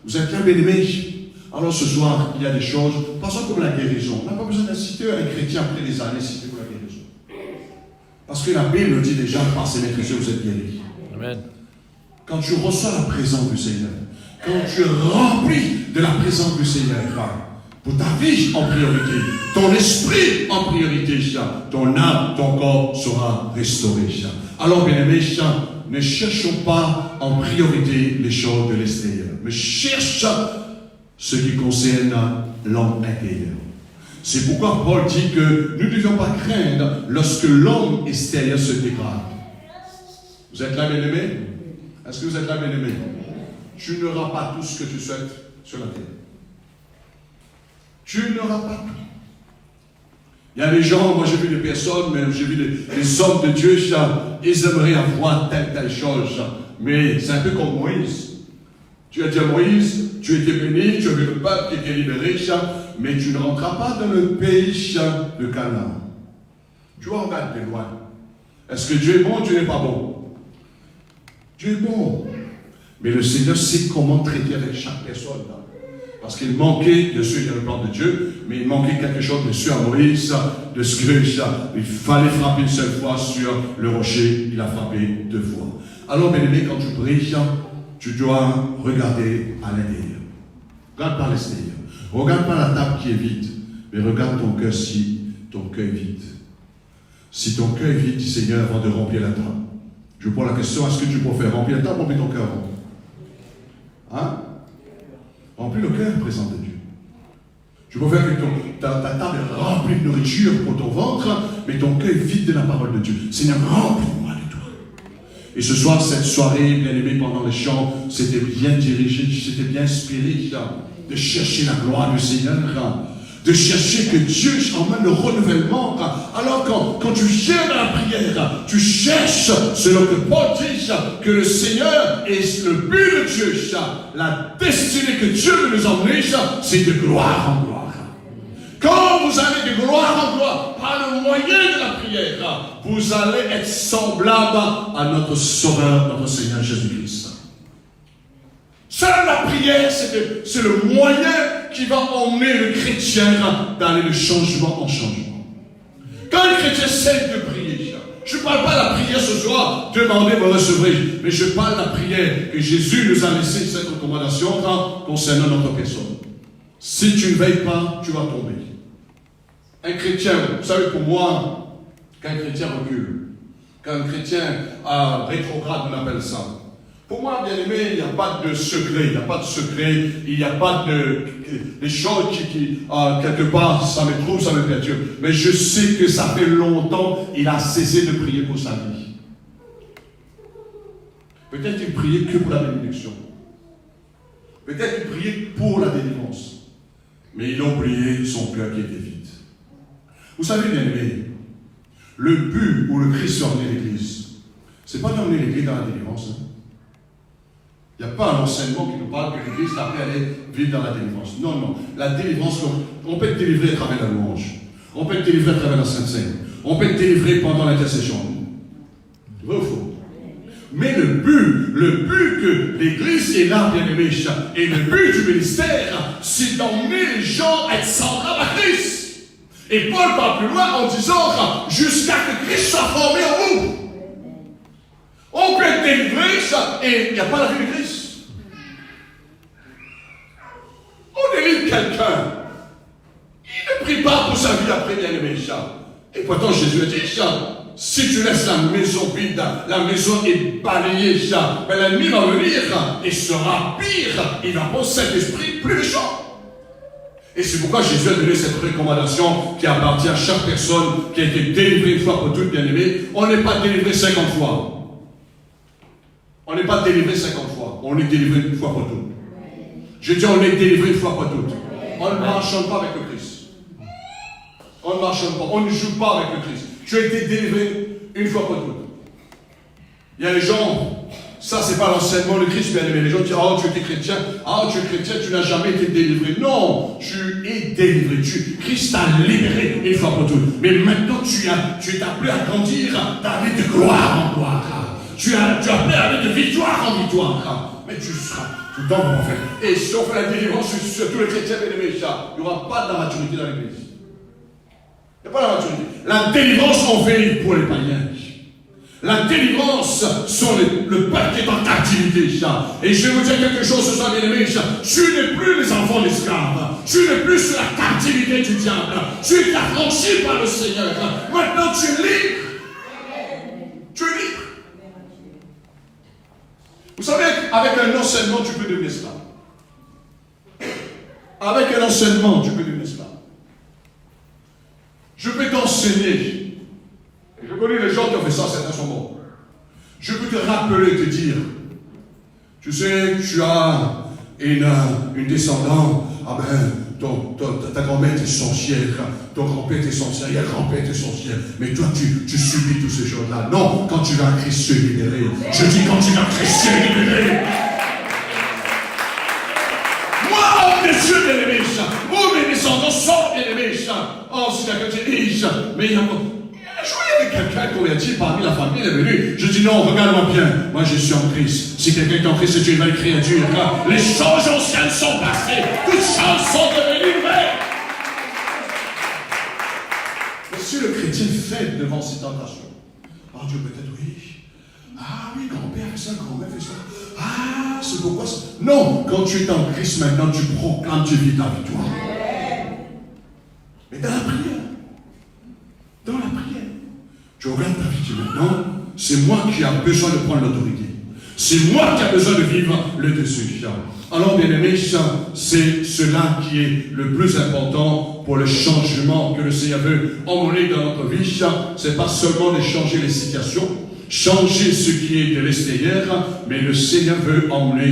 Vous êtes là, bien-aimés? Alors ce soir, il y a des choses, par exemple comme la guérison. On n'a pas besoin d'inciter un chrétien après des années, inciter pour la guérison. Parce que la Bible dit déjà, par ses maîtrises, vous êtes guéris. Amen. Quand tu reçois la présence du Seigneur, quand tu es rempli de la présence du Seigneur, pour ta vie en priorité, ton esprit en priorité, ton âme, ton corps sera restauré. Alors, bien-aimés, ne cherchons pas en priorité les choses de l'extérieur, mais cherche ce qui concerne l'homme intérieur. C'est pourquoi Paul dit que nous ne devions pas craindre lorsque l'homme extérieur se dégrade. Vous êtes là, bien-aimés? Est-ce que vous êtes là, bien-aimés? Tu n'auras pas tout ce que tu souhaites sur la terre. Tu n'auras pas tout. Il y a des gens, moi j'ai vu des personnes, mais j'ai vu des hommes de Dieu, ils aimeraient avoir telle chose. Mais c'est un peu comme Moïse. Tu as dit à Moïse, tu étais béni, tu as vu le peuple qui était libéré, mais tu ne rentreras pas dans le pays de Canaan. Tu vas regarder de loin. Est-ce que Dieu est bon ou Dieu n'est pas bon? Dieu est bon. Mais le Seigneur sait comment traiter avec chaque personne. Parce qu'il manquait, bien sûr, il y a le plan de Dieu, mais il manquait quelque chose, bien sûr, à Moïse, de ce que il fallait frapper une seule fois sur le rocher, il a frappé 2 fois. Alors, bien aimé, quand tu pries, tu dois regarder à l'intérieur. Regarde par l'extérieur. Regarde pas la table qui est vide, mais regarde ton cœur si ton cœur est vide. Si ton cœur est vide, dis Seigneur, avant de remplir la table. Je pose la question, est-ce que tu peux faire remplir la table, remplir ton cœur avant? Hein? Remplis le cœur, présent de Dieu. Tu peux faire que ta table est remplie de nourriture pour ton ventre, mais ton cœur est vide de la parole de Dieu. Seigneur, remplis-moi de toi. Et ce soir, cette soirée, bien aimé, pendant les chants, c'était bien dirigé, c'était bien inspiré de chercher la gloire du Seigneur, de chercher que Dieu emmène le renouvellement. Alors quand tu viens dans la prière, tu cherches, selon que Paul dit, que le Seigneur est le but de Dieu, la destinée que Dieu veut nous emmener, c'est de gloire en gloire. Quand vous allez de gloire en gloire, par le moyen de la prière, vous allez être semblable à notre Sauveur, notre Seigneur Jésus-Christ. Seule la prière, c'est le moyen qui va emmener le chrétien d'aller de changement en changement. Quand le chrétien sait de prier, je ne parle pas de la prière ce soir, demandez, vous recevrez, mais je parle de la prière que Jésus nous a laissé cette recommandation concernant notre personne. Si tu ne veilles pas, tu vas tomber. Un chrétien, vous savez, pour moi, quand un chrétien recule, quand un chrétien rétrograde, on appelle ça. Pour moi, bien aimé, il n'y a pas de secret, il n'y a pas de secret, il n'y a pas des choses qui quelque part, ça me trouve, ça me perturbe. Mais je sais que ça fait longtemps, il a cessé de prier pour sa vie. Peut-être qu'il priait que pour la bénédiction. Peut-être qu'il priait pour la délivrance. Mais il a oublié son cœur qui était vide. Vous savez, bien aimé, le but où le Christ a emmené l'Église, c'est pas d'emmener l'Église dans la délivrance. Il n'y a pas un enseignement qui nous parle que l'Église après aller vivre dans la délivrance. Non, non. La délivrance, on peut être délivré à travers la louange. On peut être délivré à travers la Sainte Seine. On peut être délivré pendant l'intercession. Vrai ou faux? Mais le but que l'Église est là, bien aimé, et le but du ministère, c'est d'emmener les gens à être semblables à Christ. Et Paul parle plus loin en disant, jusqu'à que Christ soit formé en vous. On peut être délivré, et il n'y a pas la vie de Christ. On délivre quelqu'un. Il ne prie pas pour sa vie après, bien aimé. Et pourtant, Jésus a dit, si tu laisses la maison vide, la maison est balayée, mais l'ennemi va venir et sera pire. Il va prendre cet esprit plus méchant. Et c'est pourquoi Jésus a donné cette recommandation qui appartient à chaque personne qui a été délivrée une fois pour toutes, bien aimé. On n'est pas délivré 50 fois. On n'est pas délivré 50 fois. On est délivré une fois pour toutes. Je dis on est délivré une fois pour toutes. On ne marche pas avec le Christ. On ne marche pas. On ne joue pas avec le Christ. Tu as été délivré une fois pour toutes. Il y a les gens, ça c'est pas l'enseignement du Christ, bien aimé. Les gens disent, oh tu étais chrétien, tu es chrétien, tu n'as jamais été délivré. Non, tu es délivré. Christ t'a libéré une fois pour toutes. Mais maintenant tu es appelé à grandir, d'aller de gloire en gloire. Tu es appelé à aller de victoire en victoire. Mais tu seras tout le temps en fait. Et si on fait la délivrance sur tous les chrétiens, bien aimés, il n'y aura pas de la maturité dans l'église. Il n'y a pas la maturité. La délivrance, on fait pour les païens. La délivrance sont le peuple qui est en captivité. Et je vais vous dire quelque chose ce soir, bien aimé. Tu n'es plus les enfants d'esclaves. Tu n'es plus sur la captivité du diable. Tu es affranchi par le Seigneur. Maintenant tu es libre. Tu es libre. Vous savez, avec un enseignement, tu peux devenir esclave. Avec un enseignement, tu peux devenir esclave. Je peux t'enseigner. Je connais les gens qui ont fait ça, certains sont morts. Je peux te rappeler, te dire, tu sais, tu as une descendante, ta grand-mère est sorcière, ton grand-père est sorcière, il y a grand-père est sorcière, mais toi tu subis toutes ces choses-là. Non, quand tu vas à Christ, tu es libéré. Je dis quand tu vas à Christ, tu es libéré. Moi, mes yeux bien-aimés, mes descendants sont bien-aimés. Oh, c'est quelqu'un qui dit, mais il y a joué avec quelqu'un converti parmi la famille est venu, je dis non, regarde-moi bien, moi je suis en Christ. Si quelqu'un est en Christ, c'est une nouvelle créature. Les choses anciennes sont passées, toutes choses sont devenues nouvelles. Mais si le chrétien fait devant ces tentations, oh Dieu, peut-être oui. Ah oui, grand-père fait ça, grand-mère fait ça. Ah, c'est pourquoi ça. Non, quand tu es en Christ maintenant, tu proclames, tu vis ta victoire. Mais dans la prière, tu regardes ta vie maintenant, c'est moi qui ai besoin de prendre l'autorité. C'est moi qui ai besoin de vivre le dessus. Alors, bien aimé, c'est cela qui est le plus important pour le changement que le Seigneur veut emmener dans notre vie. C'est pas seulement de changer les situations, changer ce qui est de l'extérieur, mais le Seigneur veut emmener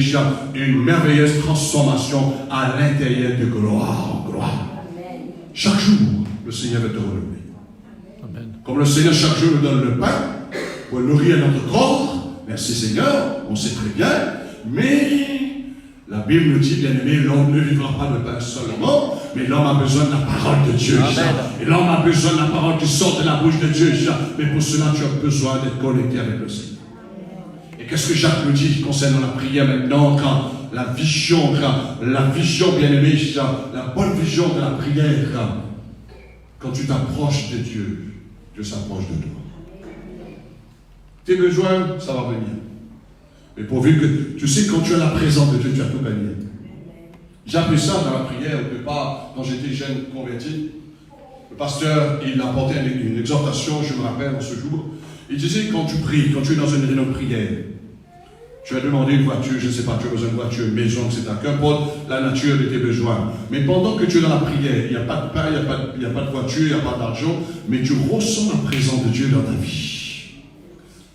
une merveilleuse transformation à l'intérieur de gloire en gloire. Chaque jour, le Seigneur veut te relever. Amen. Comme le Seigneur chaque jour nous donne le pain pour nourrir notre corps, merci Seigneur, on sait très bien, mais la Bible nous dit, bien aimé, l'homme ne vivra pas de pain seulement, mais l'homme a besoin de la parole de Dieu. Et l'homme a besoin de la parole qui sort de la bouche de Dieu. Mais pour cela, tu as besoin d'être connecté avec le Seigneur. Et qu'est-ce que Jacques nous dit concernant la prière maintenant, quand la vision, bien aimé, la bonne vision de la prière, quand tu t'approches de Dieu, Dieu s'approche de toi. Tes besoins, ça va venir. Mais pourvu que, tu sais, quand tu as la présence de Dieu, tu as tout gagné. J'ai appris ça dans la prière au départ, quand j'étais jeune converti. Le pasteur, il apportait une exhortation, je me rappelle, en ce jour. Il disait, quand tu pries, quand tu es dans une réunion de prière, tu as demandé une voiture, je ne sais pas, tu as besoin de voiture, une maison, etc. Qu'importe la nature de tes besoins. Mais pendant que tu es dans la prière, il n'y a pas de pain, il n'y a pas de voiture, il n'y a pas d'argent, mais tu ressens la présence de Dieu dans ta vie.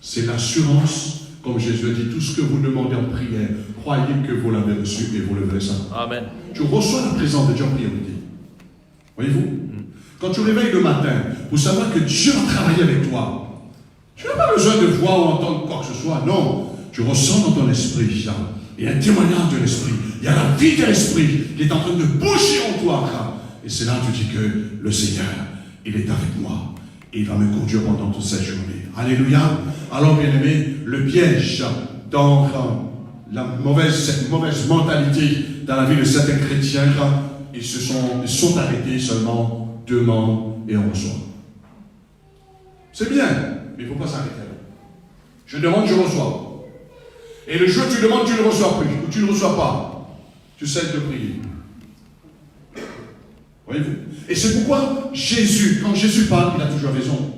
C'est l'assurance. Comme Jésus a dit, tout ce que vous demandez en prière, croyez que vous l'avez reçu et vous le verrez ça. Amen. Tu reçois la présence de Dieu en priorité. Voyez-vous? Quand tu réveilles le matin, pour savoir que Dieu va travailler avec toi, tu n'as pas besoin de voir ou entendre quoi que ce soit. Non, tu ressens dans ton esprit, il y a un témoignage de l'esprit, il y a la vie de l'esprit qui est en train de bouger en toi. Et c'est là que tu dis que le Seigneur, il est avec moi. Et il va me conduire pendant toute cette journée. Alléluia. Alors, bien aimé, le piège dans cette mauvaise mentalité dans la vie de certains chrétiens, ils sont arrêtés seulement, demandent et on reçoit. C'est bien, mais il ne faut pas s'arrêter. Je demande, je reçois. Et le jour où tu demandes, tu ne reçois plus, ou tu ne reçois pas, tu cesses de prier. Voyez-vous? Et c'est pourquoi Jésus, quand Jésus parle, il a toujours raison.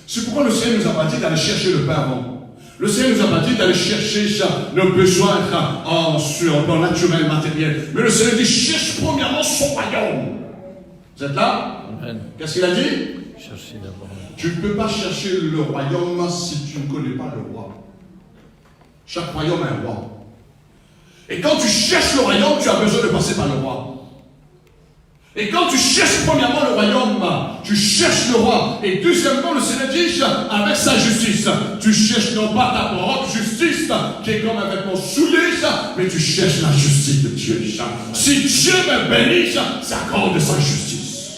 C'est pourquoi le Seigneur nous a pas dit d'aller chercher le pain avant. Le Seigneur nous a pas dit d'aller chercher nos besoins sur un plan naturel, matériel. Mais le Seigneur dit, cherche premièrement son royaume. Vous êtes là? Amen. Qu'est-ce qu'il a dit? Cherchez d'abord. Tu ne peux pas chercher le royaume si tu ne connais pas le roi. Chaque royaume a un roi. Et quand tu cherches le royaume, tu as besoin de passer par le roi. Et quand tu cherches premièrement le royaume, tu cherches le roi. Et deuxièmement, le Seigneur dit, avec sa justice, tu cherches non pas ta propre justice, qui est comme un vêtement souillé, mais tu cherches la justice de Dieu. Si Dieu me bénit, c'est à cause de sa justice.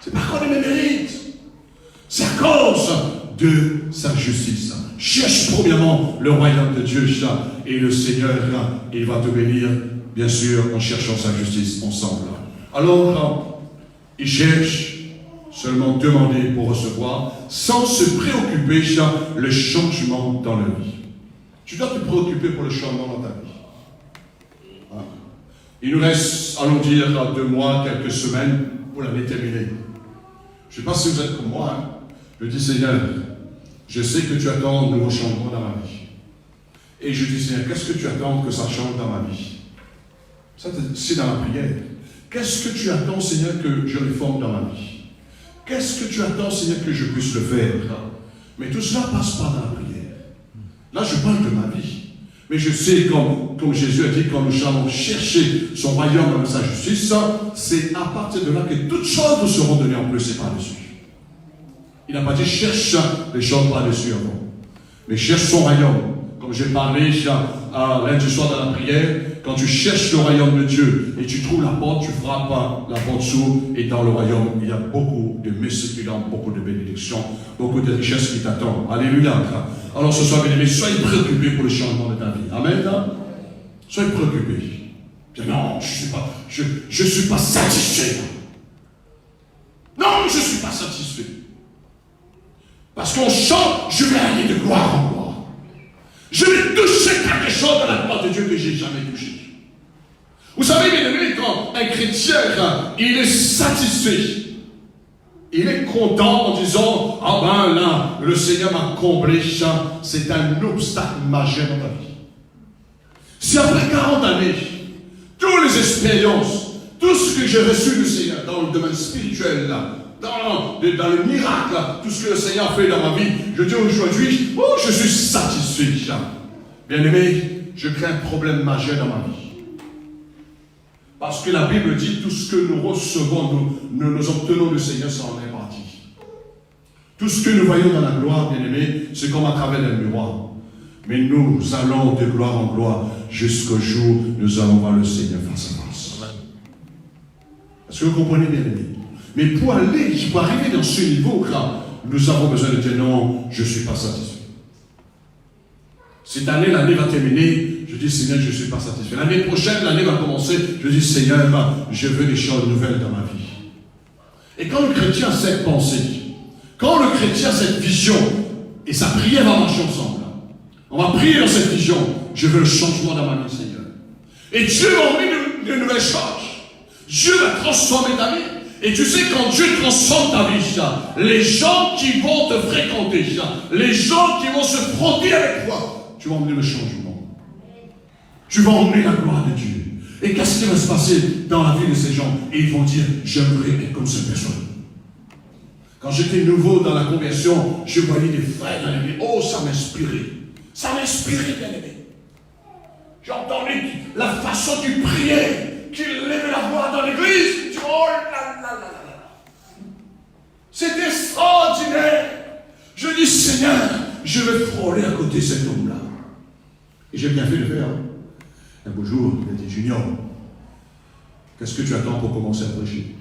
C'est pas à cause de mes mérites. C'est à cause de sa justice. Cherche premièrement le royaume de Dieu, et le Seigneur, il va te bénir, bien sûr, en cherchant sa justice ensemble. Alors, il cherche seulement demander pour recevoir, sans se préoccuper le changement dans la vie. Tu dois te préoccuper pour le changement dans ta vie. Il nous reste, allons dire, 2 mois, quelques semaines pour l'année terminée. Je ne sais pas si vous êtes comme moi. Je dis, Seigneur, je sais que tu attends de nouveaux changements dans ma vie. Et je dis, Seigneur, qu'est-ce que tu attends que ça change dans ma vie? Ça, c'est dans la prière. Qu'est-ce que tu attends, Seigneur, que je réforme dans ma vie? Qu'est-ce que tu attends, Seigneur, que je puisse le faire? Mais tout cela passe par dans la prière. Là, je parle de ma vie. Mais je sais, comme Jésus a dit, quand nous allons chercher son royaume avec sa justice, c'est à partir de là que toutes choses nous seront données en plus et par-dessus. Il n'a pas dit cherche les choses par-dessus avant. Mais cherche son royaume. Comme j'ai parlé à lundi soir dans la prière, quand tu cherches le royaume de Dieu et tu trouves la porte, tu frappes, la porte s'ouvre et dans le royaume, il y a beaucoup de messages, beaucoup de bénédictions, beaucoup de richesses qui t'attendent. Alléluia. Alors ce soir, bien aimé, soyez préoccupés pour le changement de ta vie. Amen. Soyez préoccupés. Non, je ne suis pas satisfait. Non, je ne suis pas satisfait. Parce qu'on chante, je vais aller de gloire en gloire. Je vais toucher quelque chose de la gloire de Dieu que je n'ai jamais touché. Vous savez, bien aimé, quand un chrétien, il est satisfait, il est content en disant, ah ben là, le Seigneur m'a comblé, c'est un obstacle majeur dans ma vie. Si après 40 années, toutes les expériences, tout ce que j'ai reçu du Seigneur dans le domaine spirituel, dans le miracle, tout ce que le Seigneur a fait dans ma vie, je dis aujourd'hui, oh, je suis satisfait. Bien aimé, je crée un problème majeur dans ma vie. Parce que la Bible dit, tout ce que nous recevons, nous obtenons du Seigneur, ça en est parti. Tout ce que nous voyons dans la gloire, bien aimé, c'est comme à travers le miroir. Mais nous allons de gloire en gloire jusqu'au jour où nous allons voir le Seigneur face à face. Est-ce que vous comprenez, bien aimé? Mais pour arriver dans ce niveau, nous avons besoin de dire non, je ne suis pas satisfait. Cette année, l'année va terminer, je dis Seigneur, je ne suis pas satisfait. L'année prochaine, l'année va commencer, je dis Seigneur, je veux des choses nouvelles dans ma vie. Et quand le chrétien a cette pensée, quand le chrétien a cette vision, et sa prière va marcher ensemble, on va prier dans cette vision, je veux le changement dans ma vie, Seigneur. Et Dieu va emmener de nouvelles choses. Dieu va transformer ta vie. Et tu sais, quand Dieu transforme ta vie, les gens qui vont te fréquenter, les gens qui vont se frotter avec toi, tu vas emmener le changement. Tu vas emmener la gloire de Dieu. Et qu'est-ce qui va se passer dans la vie de ces gens? Et ils vont dire, j'aimerais être comme cette personne. Quand j'étais nouveau dans la conversion, je voyais des frères dans l'église. Oh, ça m'inspirait. Ça m'inspirait, bien aimé. J'ai entendu la façon qu'il priait, qu'il levait la voix dans l'église. Oh là là là là. C'est extraordinaire. Je dis, Seigneur, je vais frôler à côté de cet homme-là. Et j'ai bien fait de faire. Un beau jour, il a dit, Junior, qu'est-ce que tu attends pour commencer à prêcher?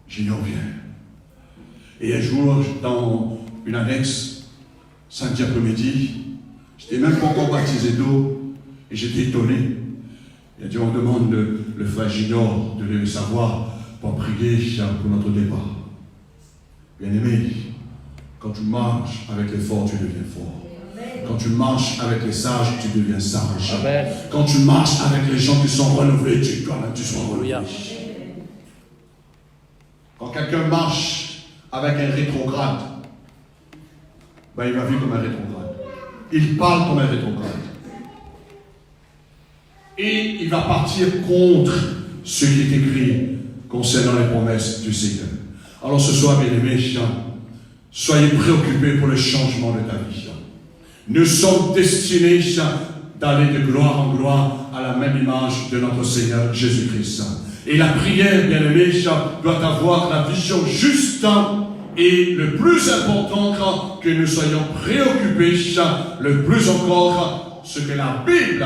Junior vient. Et un jour, dans une annexe, samedi après-midi, je n'étais même pas encore baptisé d'eau, et j'étais étonné. Il a dit, on demande le frère Junior de lever sa voix pour prier pour notre départ. Bien aimé, quand tu marches avec les forts, tu deviens fort. Quand tu marches avec les sages, tu deviens sage. Amen. Quand tu marches avec les gens qui sont renouvelés, toi-même tu sois renouvelé. Quand quelqu'un marche avec un rétrograde, ben il va vivre comme un rétrograde. Il parle comme un rétrograde. Et il va partir contre ce qui est écrit concernant les promesses du Seigneur. Alors ce soir, bien aimés, soyez préoccupés pour le changement de ta vie. Nous sommes destinés d'aller de gloire en gloire à la même image de notre Seigneur Jésus-Christ. Et la prière, bien aimé, doit avoir la vision juste et le plus important que nous soyons préoccupés, le plus encore, ce que la Bible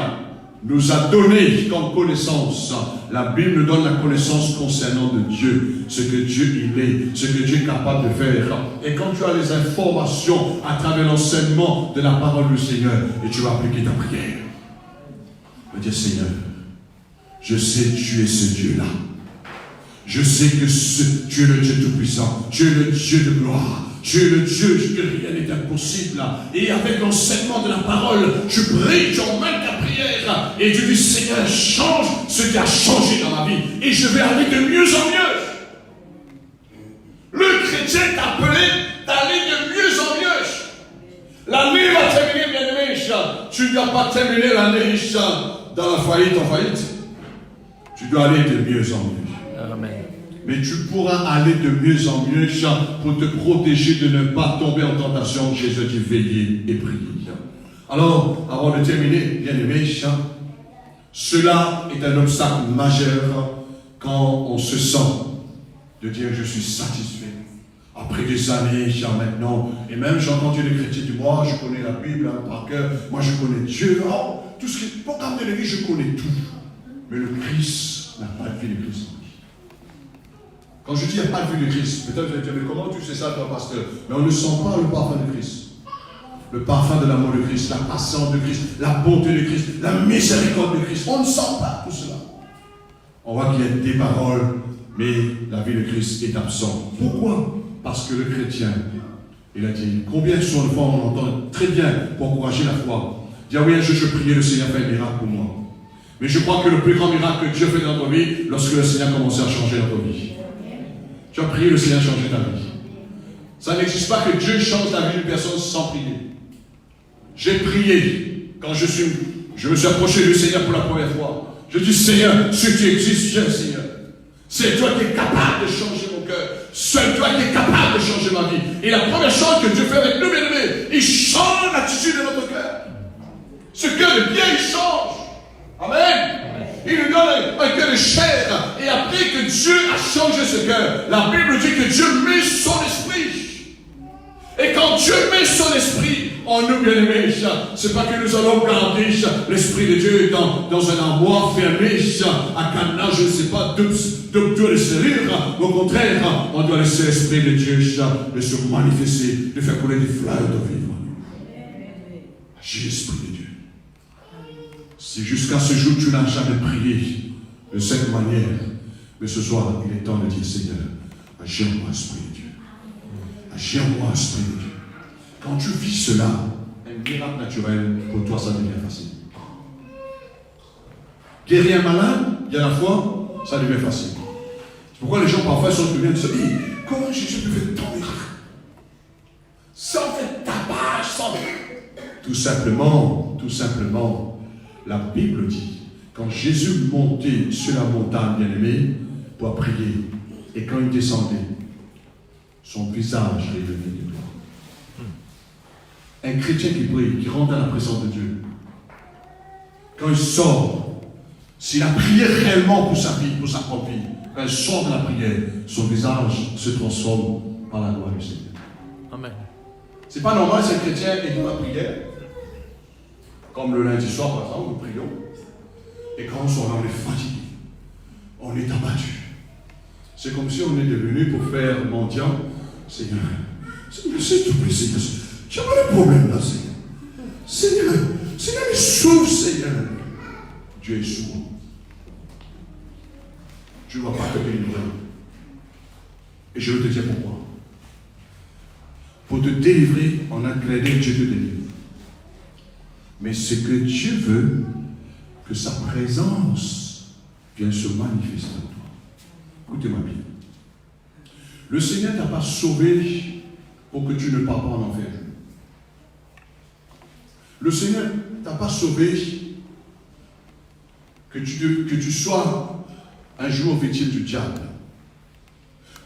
nous a donné comme connaissance. La Bible nous donne la connaissance concernant de Dieu, ce que Dieu il est, ce que Dieu est capable de faire. Et quand tu as les informations à travers l'enseignement de la parole du Seigneur, et tu vas appliquer ta prière, tu vas dire Seigneur, je sais que tu es ce Dieu-là. Je sais que tu es le Dieu Tout-Puissant, tu es le Dieu de gloire. Tu es le Dieu que rien n'est impossible. Et avec l'enseignement de la parole, tu pries, tu emmènes ta prière. Et tu dis, Seigneur, change ce qui a changé dans ma vie. Et je vais aller de mieux en mieux. Le chrétien est appelé d'aller de mieux en mieux. L'année va terminer, bien-aimé. Tu ne dois pas terminer l'année dans la faillite en faillite. Tu dois aller de mieux en mieux. Amen. Mais tu pourras aller de mieux en mieux pour te protéger de ne pas tomber en tentation. Jésus dit veiller et prier. Alors, avant de terminer, bien aimé, cela est un obstacle majeur quand on se sent de dire je suis satisfait. Après des années, maintenant, et même j'ai entendu les chrétiens dire, moi je connais la Bible par cœur, moi je connais Dieu, oh, tout ce qui est programme de l'église, je connais tout. Mais le Christ n'a pas de vie de Christ. Quand je dis il n'y a pas de vie de Christ, peut-être vous allez dire, mais comment tu sais ça toi pasteur? Mais on ne sent pas le parfum de Christ. Le parfum de l'amour de Christ, la patience de Christ, la bonté de Christ, la miséricorde de Christ. On ne sent pas tout cela. On voit qu'il y a des paroles, mais la vie de Christ est absente. Pourquoi? Parce que le chrétien, il a dit, combien de fois on entend très bien pour encourager la foi. Dire, oui, je priais, le Seigneur fait un miracle pour moi. Mais je crois que le plus grand miracle que Dieu fait dans notre vie, lorsque le Seigneur commençait à changer notre vie. Tu as prié, le Seigneur a changé ta vie. Ça n'existe pas que Dieu change la vie d'une personne sans prier. J'ai prié quand je me suis approché du Seigneur pour la première fois. Je dis, Seigneur, si tu existes, viens, Seigneur. C'est toi qui es capable de changer mon cœur. Seul toi qui es capable de changer ma vie. Et la première chose que Dieu fait avec nous, bien-aimés, il change l'attitude de notre cœur. Ce cœur de bien, il change. Amen. Il nous donne un cœur de chair. Et après que Dieu a changé ce cœur, la Bible dit que Dieu met son esprit. Et quand Dieu met son esprit en nous, bien-aimés, c'est pas que nous allons garder l'esprit de Dieu dans un armoire fermé, à cadenas, je ne sais pas, de le serrure. Au contraire, on doit laisser l'esprit de Dieu de se manifester, de faire couler des fleurs de vivre. Agis l'esprit de Dieu. Si jusqu'à ce jour tu n'as jamais prié de cette manière, mais ce soir, il est temps de dire, Seigneur, agis en moi, esprit de Dieu. Agis en moi, esprit de Dieu. Quand tu vis cela, un miracle naturel, pour toi, ça devient facile. Guérir un malade, il y a la foi, ça devient facile. C'est pourquoi les gens parfois sont venus de se dire, comment Jésus peut faire tant de miracles? Sans faire tapage, sans... Tout simplement, la Bible dit, quand Jésus montait sur la montagne, bien-aimé, pour prier, et quand il descendait, son visage revenait de gloire. Un chrétien qui prie, qui rentre dans la présence de Dieu, quand il sort, s'il a prié réellement pour sa vie, pour sa propre vie, quand il sort de la prière, son visage se transforme par la gloire du Seigneur. Amen. C'est pas normal, c'est un chrétien et dans la prière, comme le lundi soir par exemple, nous prions, et quand on sort là, on est fatigué, on est abattu. C'est comme si on est devenu pour faire mendiant, Seigneur, s'il te plaît, Seigneur, tu as pas de problème là, Seigneur. Seigneur, mais sauve, Seigneur. Dieu est sourd. Je ne vois pas te délivrer. Et je vais te dire pourquoi. Pour te délivrer, on a créé Dieu te délivre. Mais ce que Dieu veut, que sa présence vienne se manifester en toi. Écoutez-moi bien. Le Seigneur ne t'a pas sauvé pour que tu ne pars pas en enfer. Le Seigneur ne t'a pas sauvé que tu sois un jour victime du diable.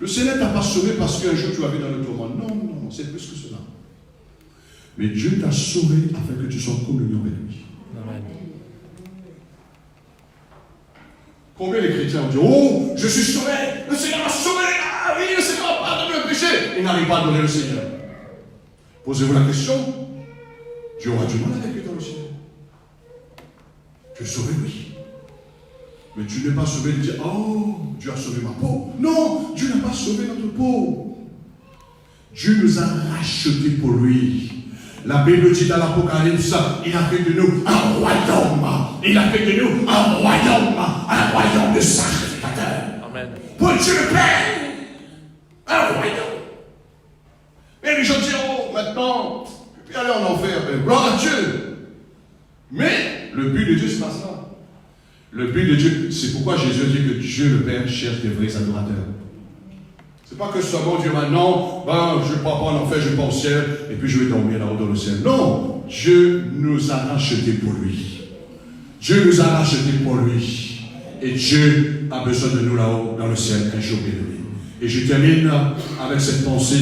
Le Seigneur ne t'a pas sauvé parce qu'un jour tu vas vivre dans le tourment. Non, c'est plus que cela. Mais Dieu t'a sauvé afin que tu sois en communion avec lui. Amen. Combien les chrétiens ont dit, oh, je suis sauvé, le Seigneur m'a sauvé, ah oui, le Seigneur m'a pardonné le péché. Ils n'arrivent pas à adorer le Seigneur. Posez-vous la question, Dieu aura du mal avec lui dans le ciel. Tu es sauvé, oui. Mais tu n'es pas sauvé de dire, oh, Dieu a sauvé ma peau. Non, Dieu n'a pas sauvé notre peau. Dieu nous a rachetés pour lui. La Bible dit dans l'Apocalypse, il a fait de nous un royaume. Il a fait de nous un royaume de sacrificateurs. Amen. Pour Dieu le Père, un royaume. Et les gens disent, oh, maintenant, puis aller en enfer, gloire à Dieu. Mais le but de Dieu, c'est pas ça. Le but de Dieu, c'est pourquoi Jésus dit que Dieu le Père cherche des vrais adorateurs. C'est pas que ce soit bon Dieu maintenant, je ne pars pas en enfer, je vais pas au ciel, et puis je vais dormir là-haut dans le ciel. Non, Dieu nous a rachetés pour lui. Dieu nous a rachetés pour lui. Et Dieu a besoin de nous là-haut dans le ciel un jour béni. Et je termine avec cette pensée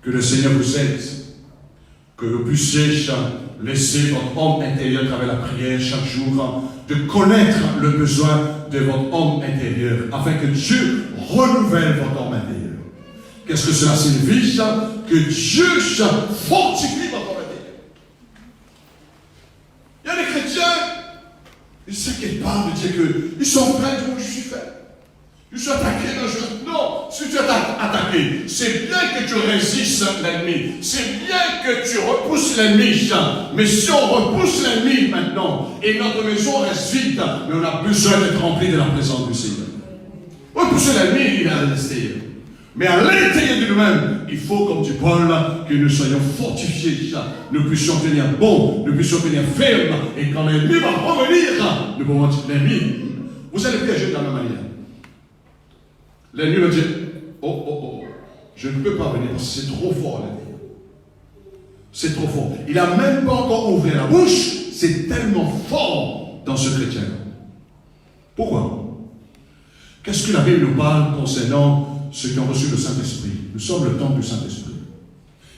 que le Seigneur vous aide, que vous puissiez laisser votre homme intérieur à travers la prière chaque jour, de connaître le besoin de votre homme intérieur, afin que Dieu renouvelle votre homme intérieur. Qu'est-ce que cela signifie? Que Dieu fortifie votre vie. Il y a des chrétiens, ils ne s'inquiètent pas de dire qu'ils sont prêts, moi je suis fait. Je suis attaqué, non, si tu es attaqué, c'est bien que tu résistes l'ennemi, c'est bien que tu repousses l'ennemi, mais si on repousse l'ennemi maintenant, et notre maison reste vide, mais on a besoin d'être rempli de la présence du Seigneur. Repousser l'ennemi, il est à l'extérieur. Mais à l'intérieur de nous-mêmes, il faut, comme dit Paul, que nous soyons fortifiés, nous puissions tenir bon, nous puissions tenir ferme, et quand l'ennemi va revenir, nous pouvons dire, l'ennemi, vous allez réagir de la même manière. L'ennemi va dire, oh, je ne peux pas venir parce que c'est trop fort, l'ennemi. C'est trop fort. Il n'a même pas encore ouvert la bouche, c'est tellement fort dans ce chrétien. Pourquoi? Qu'est-ce que la Bible nous parle concernant ceux qui ont reçu le Saint-Esprit? Nous sommes le temple du Saint-Esprit.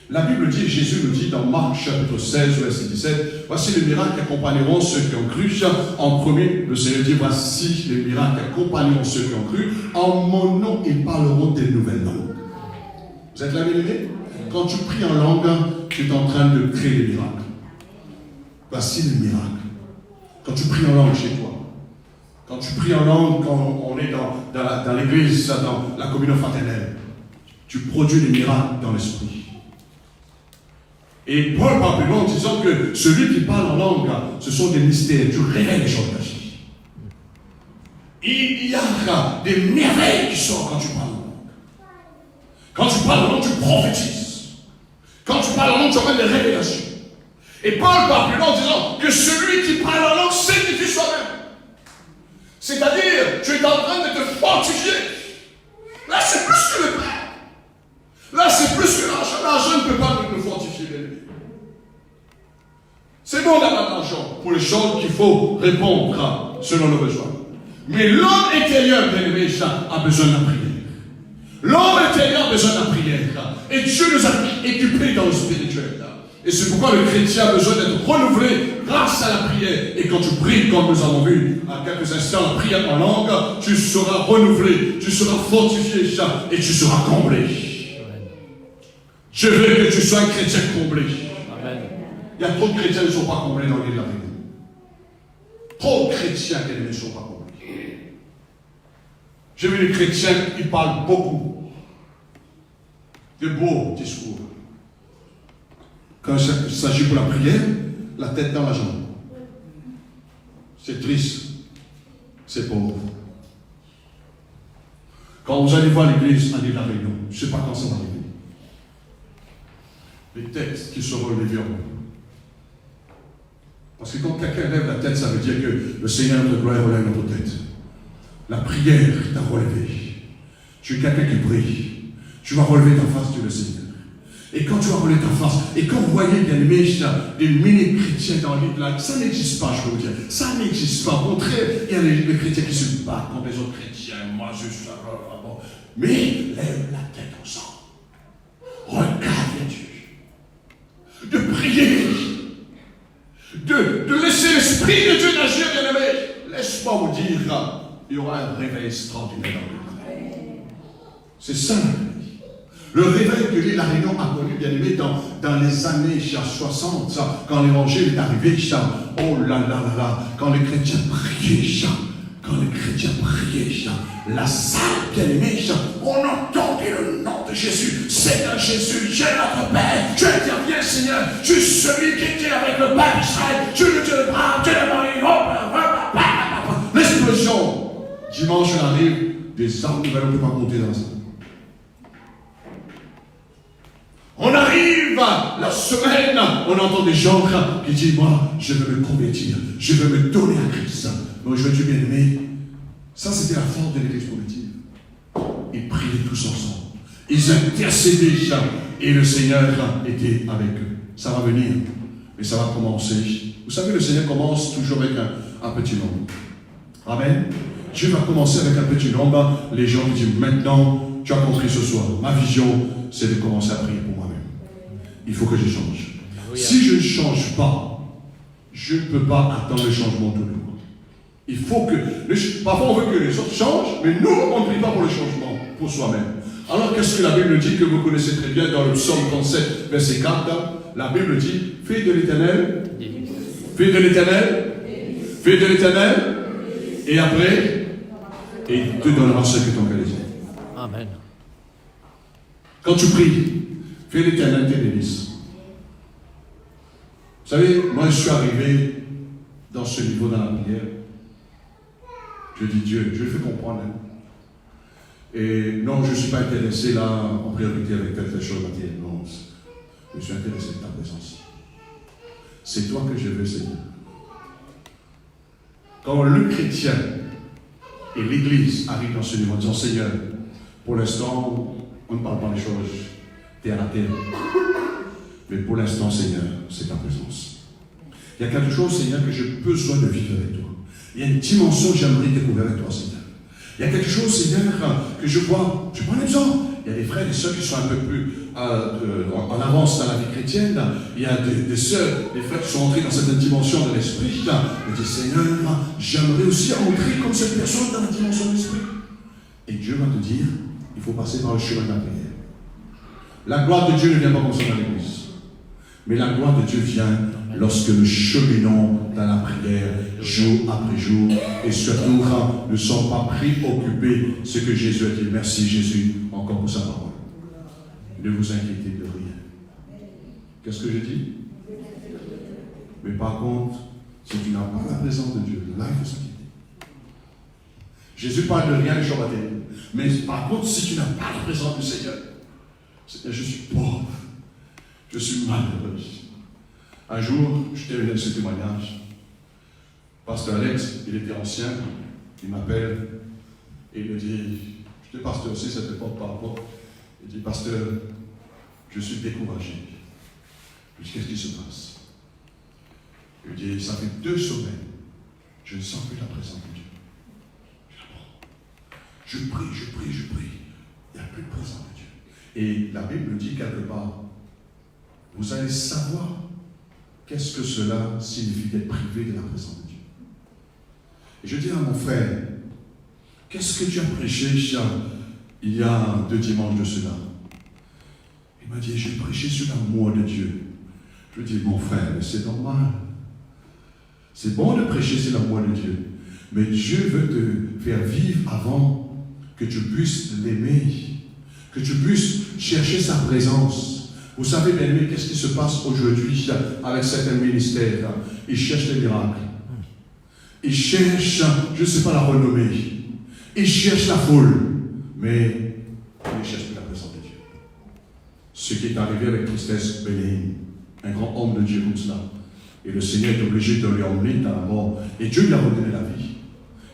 La Bible dit, Jésus nous dit dans Marc chapitre 16, verset 17, voici les miracles qui accompagneront ceux qui ont cru. En premier, le Seigneur dit, voici les miracles qui accompagneront ceux qui ont cru. En mon nom, ils parleront des nouvelles langues. Vous êtes là, bien-aimés? Quand tu pries en langue, tu es en train de créer des miracles. Voici les miracles. Quand tu pries en langue chez toi, quand tu pries en langue, quand on est dans l'église, dans la communion fraternelle, tu produis des miracles dans l'esprit. Et Paul parle plus loin en disant que celui qui parle en langue, ce sont des mystères, tu révèles les choses cachées. Il y a des merveilles qui sortent quand tu parles en langue. Quand tu parles en langue, tu prophétises. Quand tu parles en langue, tu amènes des révélations. Et Paul parle plus loin en disant que celui qui parle en langue sanctifie soi-même. C'est-à-dire, tu es en train de te fortifier. Là, c'est plus que le pain. Là, c'est plus que l'argent. L'argent ne peut pas nous fortifier, l'ennemi. C'est bon d'avoir de l'argent pour les choses qu'il faut répondre selon nos besoins. Mais l'homme intérieur, bien-aimé, a besoin de la prière. L'homme intérieur a besoin de la prière. Et Dieu nous a équipés dans le spirituel. Et c'est pourquoi le chrétien a besoin d'être renouvelé grâce à la prière. Et quand tu pries, comme nous avons vu à quelques instants, la prière en langue, tu seras renouvelé, tu seras fortifié et tu seras comblé. Je veux que tu sois un chrétien comblé. Amen. Il y a trop de chrétiens qui ne sont pas comblés dans l'île de la vie. Trop de chrétiens qui ne sont pas comblés. J'ai vu les chrétiens, ils parlent beaucoup. De beaux discours. Quand il s'agit pour la prière, la tête dans la jambe. C'est triste. C'est pauvre. Quand vous allez voir l'église à l'île de la Réunion, je ne sais pas quand ça va arriver. Les têtes qui seront levées en haut. Parce que quand quelqu'un lève la tête, ça veut dire que le Seigneur de gloire relève notre tête. La prière t'a relevé. Tu es quelqu'un qui prie. Tu vas relever ta face, Dieu le Seigneur. Et quand tu vas relever ta face, et quand vous voyez, bien aimé, des mini-chrétiens dans l'île, là, ça n'existe pas, je peux vous dire. Ça n'existe pas. Au contraire, il y a les chrétiens qui se battent contre les autres chrétiens. Moi, je suis bon. Mais lève la tête ensemble. Regarde Dieu. De prier, de laisser l'Esprit de Dieu d'agir, bien-aimé. Laisse-moi vous dire, il y aura un réveil extraordinaire dans le monde. C'est ça. Le réveil que l'île de la Réunion a connu, bien-aimé, dans les années 60, quand l'évangile est arrivé, oh là là là là, quand les chrétiens priaient, la salle, bien-aimé, on entendait le nom de Jésus. Seigneur Jésus, Dieu notre Père, tu interviens, Seigneur, tu es celui qui était avec le peuple d'Israël, tu es le Dieu de brave, Dieu de mort, l'explosion. Dimanche, on arrive, des armes nouvelles, on ne peut pas compter dans ça. On arrive la semaine, on entend des gens qui disent, moi, je veux me convertir, je veux me donner à Christ. Donc je veux dire, bien aimé, ça c'était la force de l'église primitive. Ils priaient tous ensemble. Ils intercédaient et le Seigneur était avec eux. Ça va venir, mais ça va commencer. Vous savez, le Seigneur commence toujours avec un petit nombre. Amen. Dieu va commencer avec un petit nombre. Les gens disent, maintenant, tu as compris ce soir. Ma vision, c'est de commencer à prier pour moi-même. Il faut que je change. Si je ne change pas, je ne peux pas attendre le changement de nous. Il faut que... Parfois, on veut que les autres changent, mais nous, on ne prie pas pour le changement, pour soi-même. Alors qu'est-ce que la Bible dit, que vous connaissez très bien dans le psaume 37, verset 4? La Bible dit, fille de l'Éternel, fille de l'Éternel, fille de l'Éternel, et après, et il te donnera ce que ton cœur désire. Amen. Quand tu pries, fais l'Éternel tes délices. Vous savez, moi je suis arrivé dans ce niveau dans la prière. Je dis Dieu, je le fais comprendre. Hein. Et non, je ne suis pas intéressé là en priorité avec quelque chose matérielle. Non, je suis intéressé de ta présence. C'est toi que je veux, Seigneur. Quand le chrétien et l'Église arrivent dans ce niveau en disant Seigneur, pour l'instant, on ne parle pas des choses terre à terre. Mais pour l'instant, Seigneur, c'est ta présence. Il y a quelque chose, Seigneur, que j'ai besoin de vivre avec toi. Il y a une dimension que j'aimerais découvrir avec toi, Seigneur. Il y a quelque chose, Seigneur, que je vois. Je prends un exemple. Il y a des frères et sœurs qui sont un peu plus en avance dans la vie chrétienne. Il y a des sœurs, des frères qui sont entrés dans cette dimension de l'esprit. Je dis, Seigneur, j'aimerais aussi entrer comme cette personne dans la dimension de l'esprit. Et Dieu va te dire, il faut passer par le chemin de la prière. La gloire de Dieu ne vient pas comme ça dans l'église. Mais la gloire de Dieu vient lorsque nous cheminons dans la prière jour après jour. Et surtout, nous ne sommes pas préoccupés ce que Jésus a dit. Merci Jésus encore pour sa parole. Ne vous inquiétez de rien. Qu'est-ce que je dis? Mais par contre, si tu n'as pas la présence de Dieu, là il faut s'inquiéter. Jésus parle de rien les jours matériels. Mais par contre, si tu n'as pas la présence du Seigneur, je suis pauvre. Je suis malheureux. Un jour, je t'ai donné ce témoignage. Pasteur Alex, il était ancien, il m'appelle et il me dit, j'étais pasteur aussi, c'était porte par porte. Il dit, pasteur, je suis découragé. Je dis, qu'est-ce qui se passe? Il dit, ça fait 2 semaines, je ne sens plus la présence de Dieu. Je prie, il n'y a plus de présence de Dieu. Et la Bible dit quelque part, vous allez savoir qu'est-ce que cela signifie d'être privé de la présence de Dieu. Et je dis à mon frère, qu'est-ce que tu as prêché il y a 2 dimanches de cela? Il m'a dit, j'ai prêché sur l'amour de Dieu. Je dis, mon frère, c'est normal. C'est bon de prêcher sur l'amour de Dieu. Mais Dieu veut te faire vivre avant que tu puisses l'aimer, que tu puisses chercher sa présence. Vous savez, bien aimé, qu'est-ce qui se passe aujourd'hui avec certains ministères? Ils cherchent les miracles. Ils cherchent, je ne sais pas la renommée. Ils cherchent la foule. Mais ils ne cherchent plus la présence de Dieu. Ce qui est arrivé avec tristesse, Bénin, un grand homme de Dieu comme cela. Et le Seigneur est obligé de lui emmener dans la mort. Et Dieu lui a redonné la vie.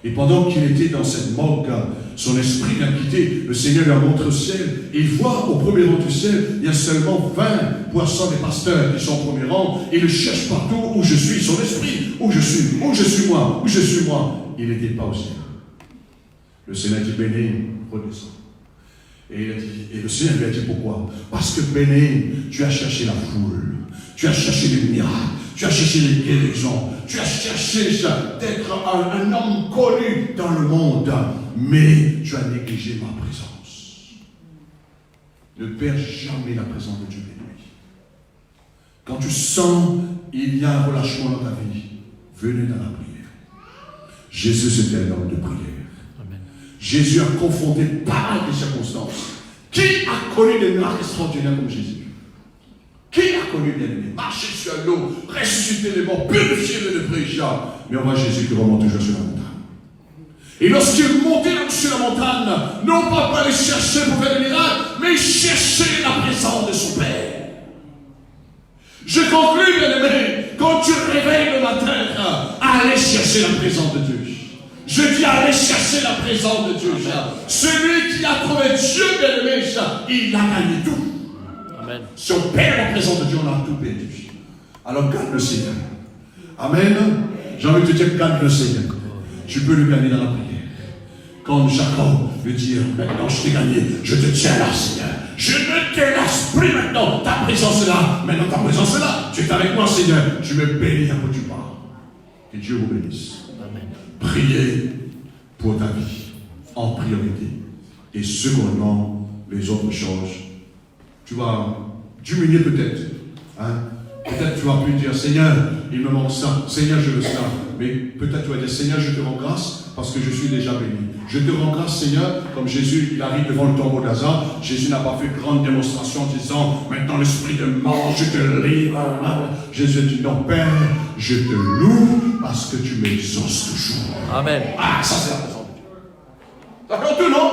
Et pendant qu'il était dans cette morgue, son esprit l'a quitté. Le Seigneur lui a montré au ciel. Et il voit au premier rang du ciel, il y a seulement 20% des pasteurs qui sont au premier rang. Et il le cherche partout où je suis, son esprit. Où je suis moi. Il n'était pas au ciel. Le Seigneur dit, Bénin, redescends. Et le Seigneur lui a dit pourquoi? Parce que Bénin, tu as cherché la foule. Tu as cherché les miracles. Tu as cherché les guérisons. Tu as cherché d'être un homme connu dans le monde. Mais tu as négligé ma présence. Ne perds jamais la présence de Dieu béni. Quand tu sens il y a un relâchement dans ta vie, venez dans la prière. Jésus c'était un homme de prière. Amen. Jésus a confronté pas mal de circonstances. Qui a connu des miracles extraordinaires comme Jésus? Qui a connu bien aimé? Marcher sur l'eau, ressusciter les morts, purifier le péché. Mais on voit Jésus qui remonte toujours sur la montagne. Et lorsqu'il montait sur la montagne, non pas pour aller chercher pour faire des miracles, mais chercher la présence de son Père. Je conclus, bien aimé, quand tu te réveilles le matin, allez chercher la présence de Dieu. Je dis allez chercher la présence de Dieu. Celui qui a trouvé Dieu, bien aimé, il a gagné tout. Amen. Si on perd la présence de Dieu, on a tout perdu. Alors gagne le Seigneur. Amen. J'ai envie de te dire, gagne le Seigneur. Tu peux le gagner dans la prière. Comme Jacob veut dire, maintenant je t'ai gagné, je te tiens là, Seigneur. Je ne te laisse plus maintenant. Ta présence est là. Maintenant ta présence est là. Tu es avec moi, Seigneur. Tu me bénis à où tu pars. Que Dieu vous bénisse. Amen. Priez pour ta vie en priorité. Et secondement, les autres choses. Tu vas diminuer peut-être. Hein? Peut-être tu vas plus dire, Seigneur, il me manque ça. Seigneur, je veux ça. Mais peut-être tu vas dire, Seigneur, je te rends grâce parce que je suis déjà béni. Je te rends grâce, Seigneur, comme Jésus, il arrive devant le tombeau de Lazare. Jésus n'a pas fait grande démonstration en disant, maintenant l'esprit de mort, je te livre. Jésus dit, non, Père, je te loue parce que tu m'exauces toujours. Amen. Ah, ça c'est la présence de Dieu. D'accord, tout non?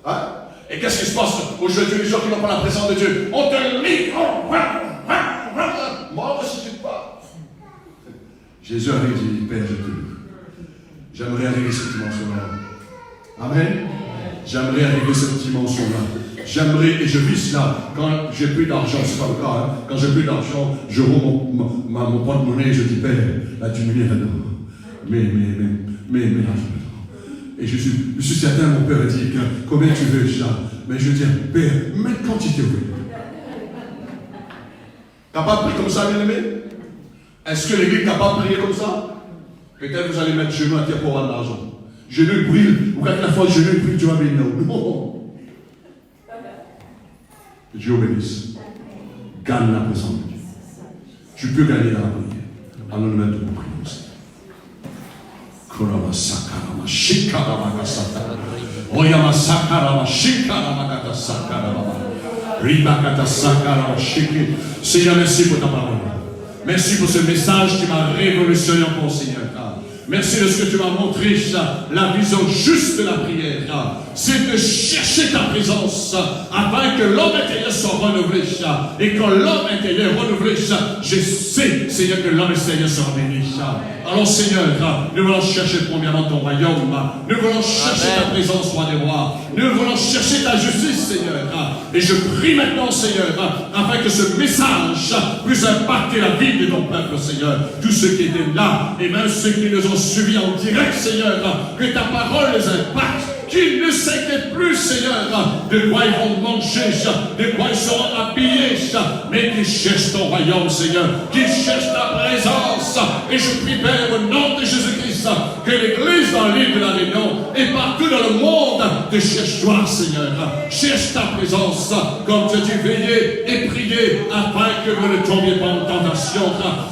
Hein? Et qu'est-ce qui se passe aujourd'hui, les gens qui n'ont pas la présence de Dieu? On te livre. Moi, si tu ne pas. Jésus arrive et dit, Père, je te loue. J'aimerais arriver à cette dimension-là. Amen. J'aimerais arriver à cette dimension-là. J'aimerais, et je vis là, quand j'ai plus d'argent, c'est pas le cas, hein, quand j'ai plus d'argent, je roule mon porte-monnaie et je dis, Père, là tu me dis, mais l'argent. Et je suis certain, mon père dit, combien tu veux ça? Mais je dis, Père, mets quantité, oui. Capable de prier comme ça, bien-aimé? Est-ce que l'église est capable de prier comme ça? Peut-être vous allez mettre genou à terre pour avoir de l'argent. Genou brille, ou quand la fois genou brille, tu vas bénir. Non. Dieu bénisse. Gagne la présence de Dieu. Tu peux gagner dans la prière. Allons nous mettre pour prier aussi. Kurama sakarama shikarama kasata. Oyama sakarama shikarama kata sakarama. Ribakata sakarama shiki. Seigneur, merci pour ta parole. Merci pour ce message qui m'a révolutionné encore, Seigneur. Merci de ce que tu m'as montré, la vision juste de la prière. C'est de chercher ta présence afin que l'homme intérieur soit renouvelé. Et quand l'homme intérieur est renouvelé, je sais, Seigneur, que l'homme extérieur sera béni. Alors, Seigneur, nous voulons chercher premièrement ton royaume. Nous voulons chercher ta présence, roi des rois. Nous voulons chercher ta justice, Seigneur. Et je prie maintenant, Seigneur, afin que ce message puisse impacter la vie de ton peuple, Seigneur. Tous ceux qui étaient là, et même ceux qui nous ont suivis en direct, Seigneur, que ta parole les impacte. Qu'ils ne s'inquiètent plus, Seigneur, de quoi ils vont manger, de quoi ils seront habillés, mais qu'ils cherchent ton royaume, Seigneur, qu'ils cherchent ta présence. Et je prie, Père, au nom de Jésus-Christ, que l'Église dans l'île de la Réunion et partout dans le monde te cherche toi, Seigneur. Cherche ta présence, comme tu as dit, veillez et priez afin que vous ne tombiez pas en tentation.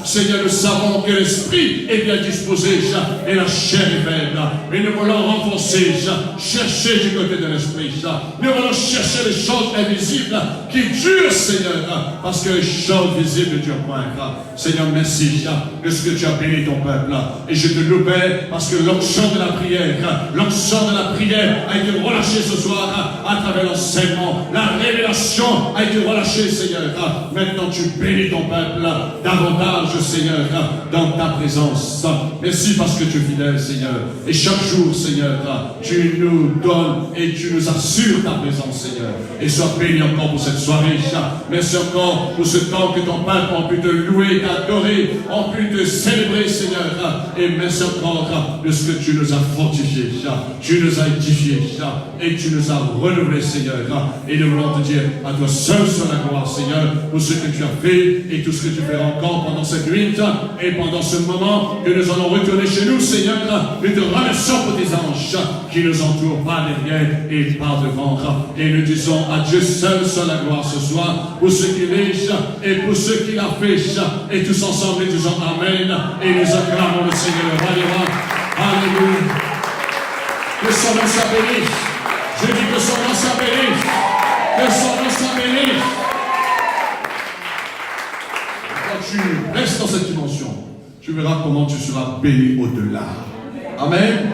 Seigneur, nous savons que l'esprit est bien disposé et la chair est faible. Mais nous voulons renforcer, chercher du côté de l'esprit. Nous voulons chercher les choses invisibles qui durent, Seigneur, parce que les choses visibles ne durent point. Seigneur, merci de ce que tu as béni ton peuple. Et je te loue, Père, parce que l'onction de la prière a été relâchée ce soir à travers l'enseignement. La révélation a été relâchée, Seigneur. Maintenant, tu bénis ton peuple davantage, Seigneur, dans ta présence. Merci parce que tu es fidèle, Seigneur. Et chaque jour, Seigneur, tu nous donnes et tu nous assures ta présence, Seigneur. Et sois béni encore pour cette soirée. Merci encore pour ce temps que ton peuple a pu te louer, t'adorer, a pu te célébrer, Seigneur. Et merci encore de ce que tu nous as fortifiés, tu nous as édifiés et tu nous as renouvelés, Seigneur. Et nous voulons te dire à toi seul sur la gloire, Seigneur, pour ce que tu as fait et tout ce que tu feras encore pendant cette nuit et pendant ce moment que nous allons retourner chez nous, Seigneur. Nous te remercions pour tes anges qui nous entourent par derrière et par devant. Et nous disons à Dieu seul sur la gloire ce soir pour ce qu'il est et pour ce qu'il a fait. Et tous ensemble, nous disons Amen. Et nous acclamons le Seigneur, le roi des rois. Alléluia. Que son nom soit béni. Je dis que son nom soit béni. Que son nom soit béni. Quand tu restes dans cette dimension, tu verras comment tu seras béni au-delà. Amen.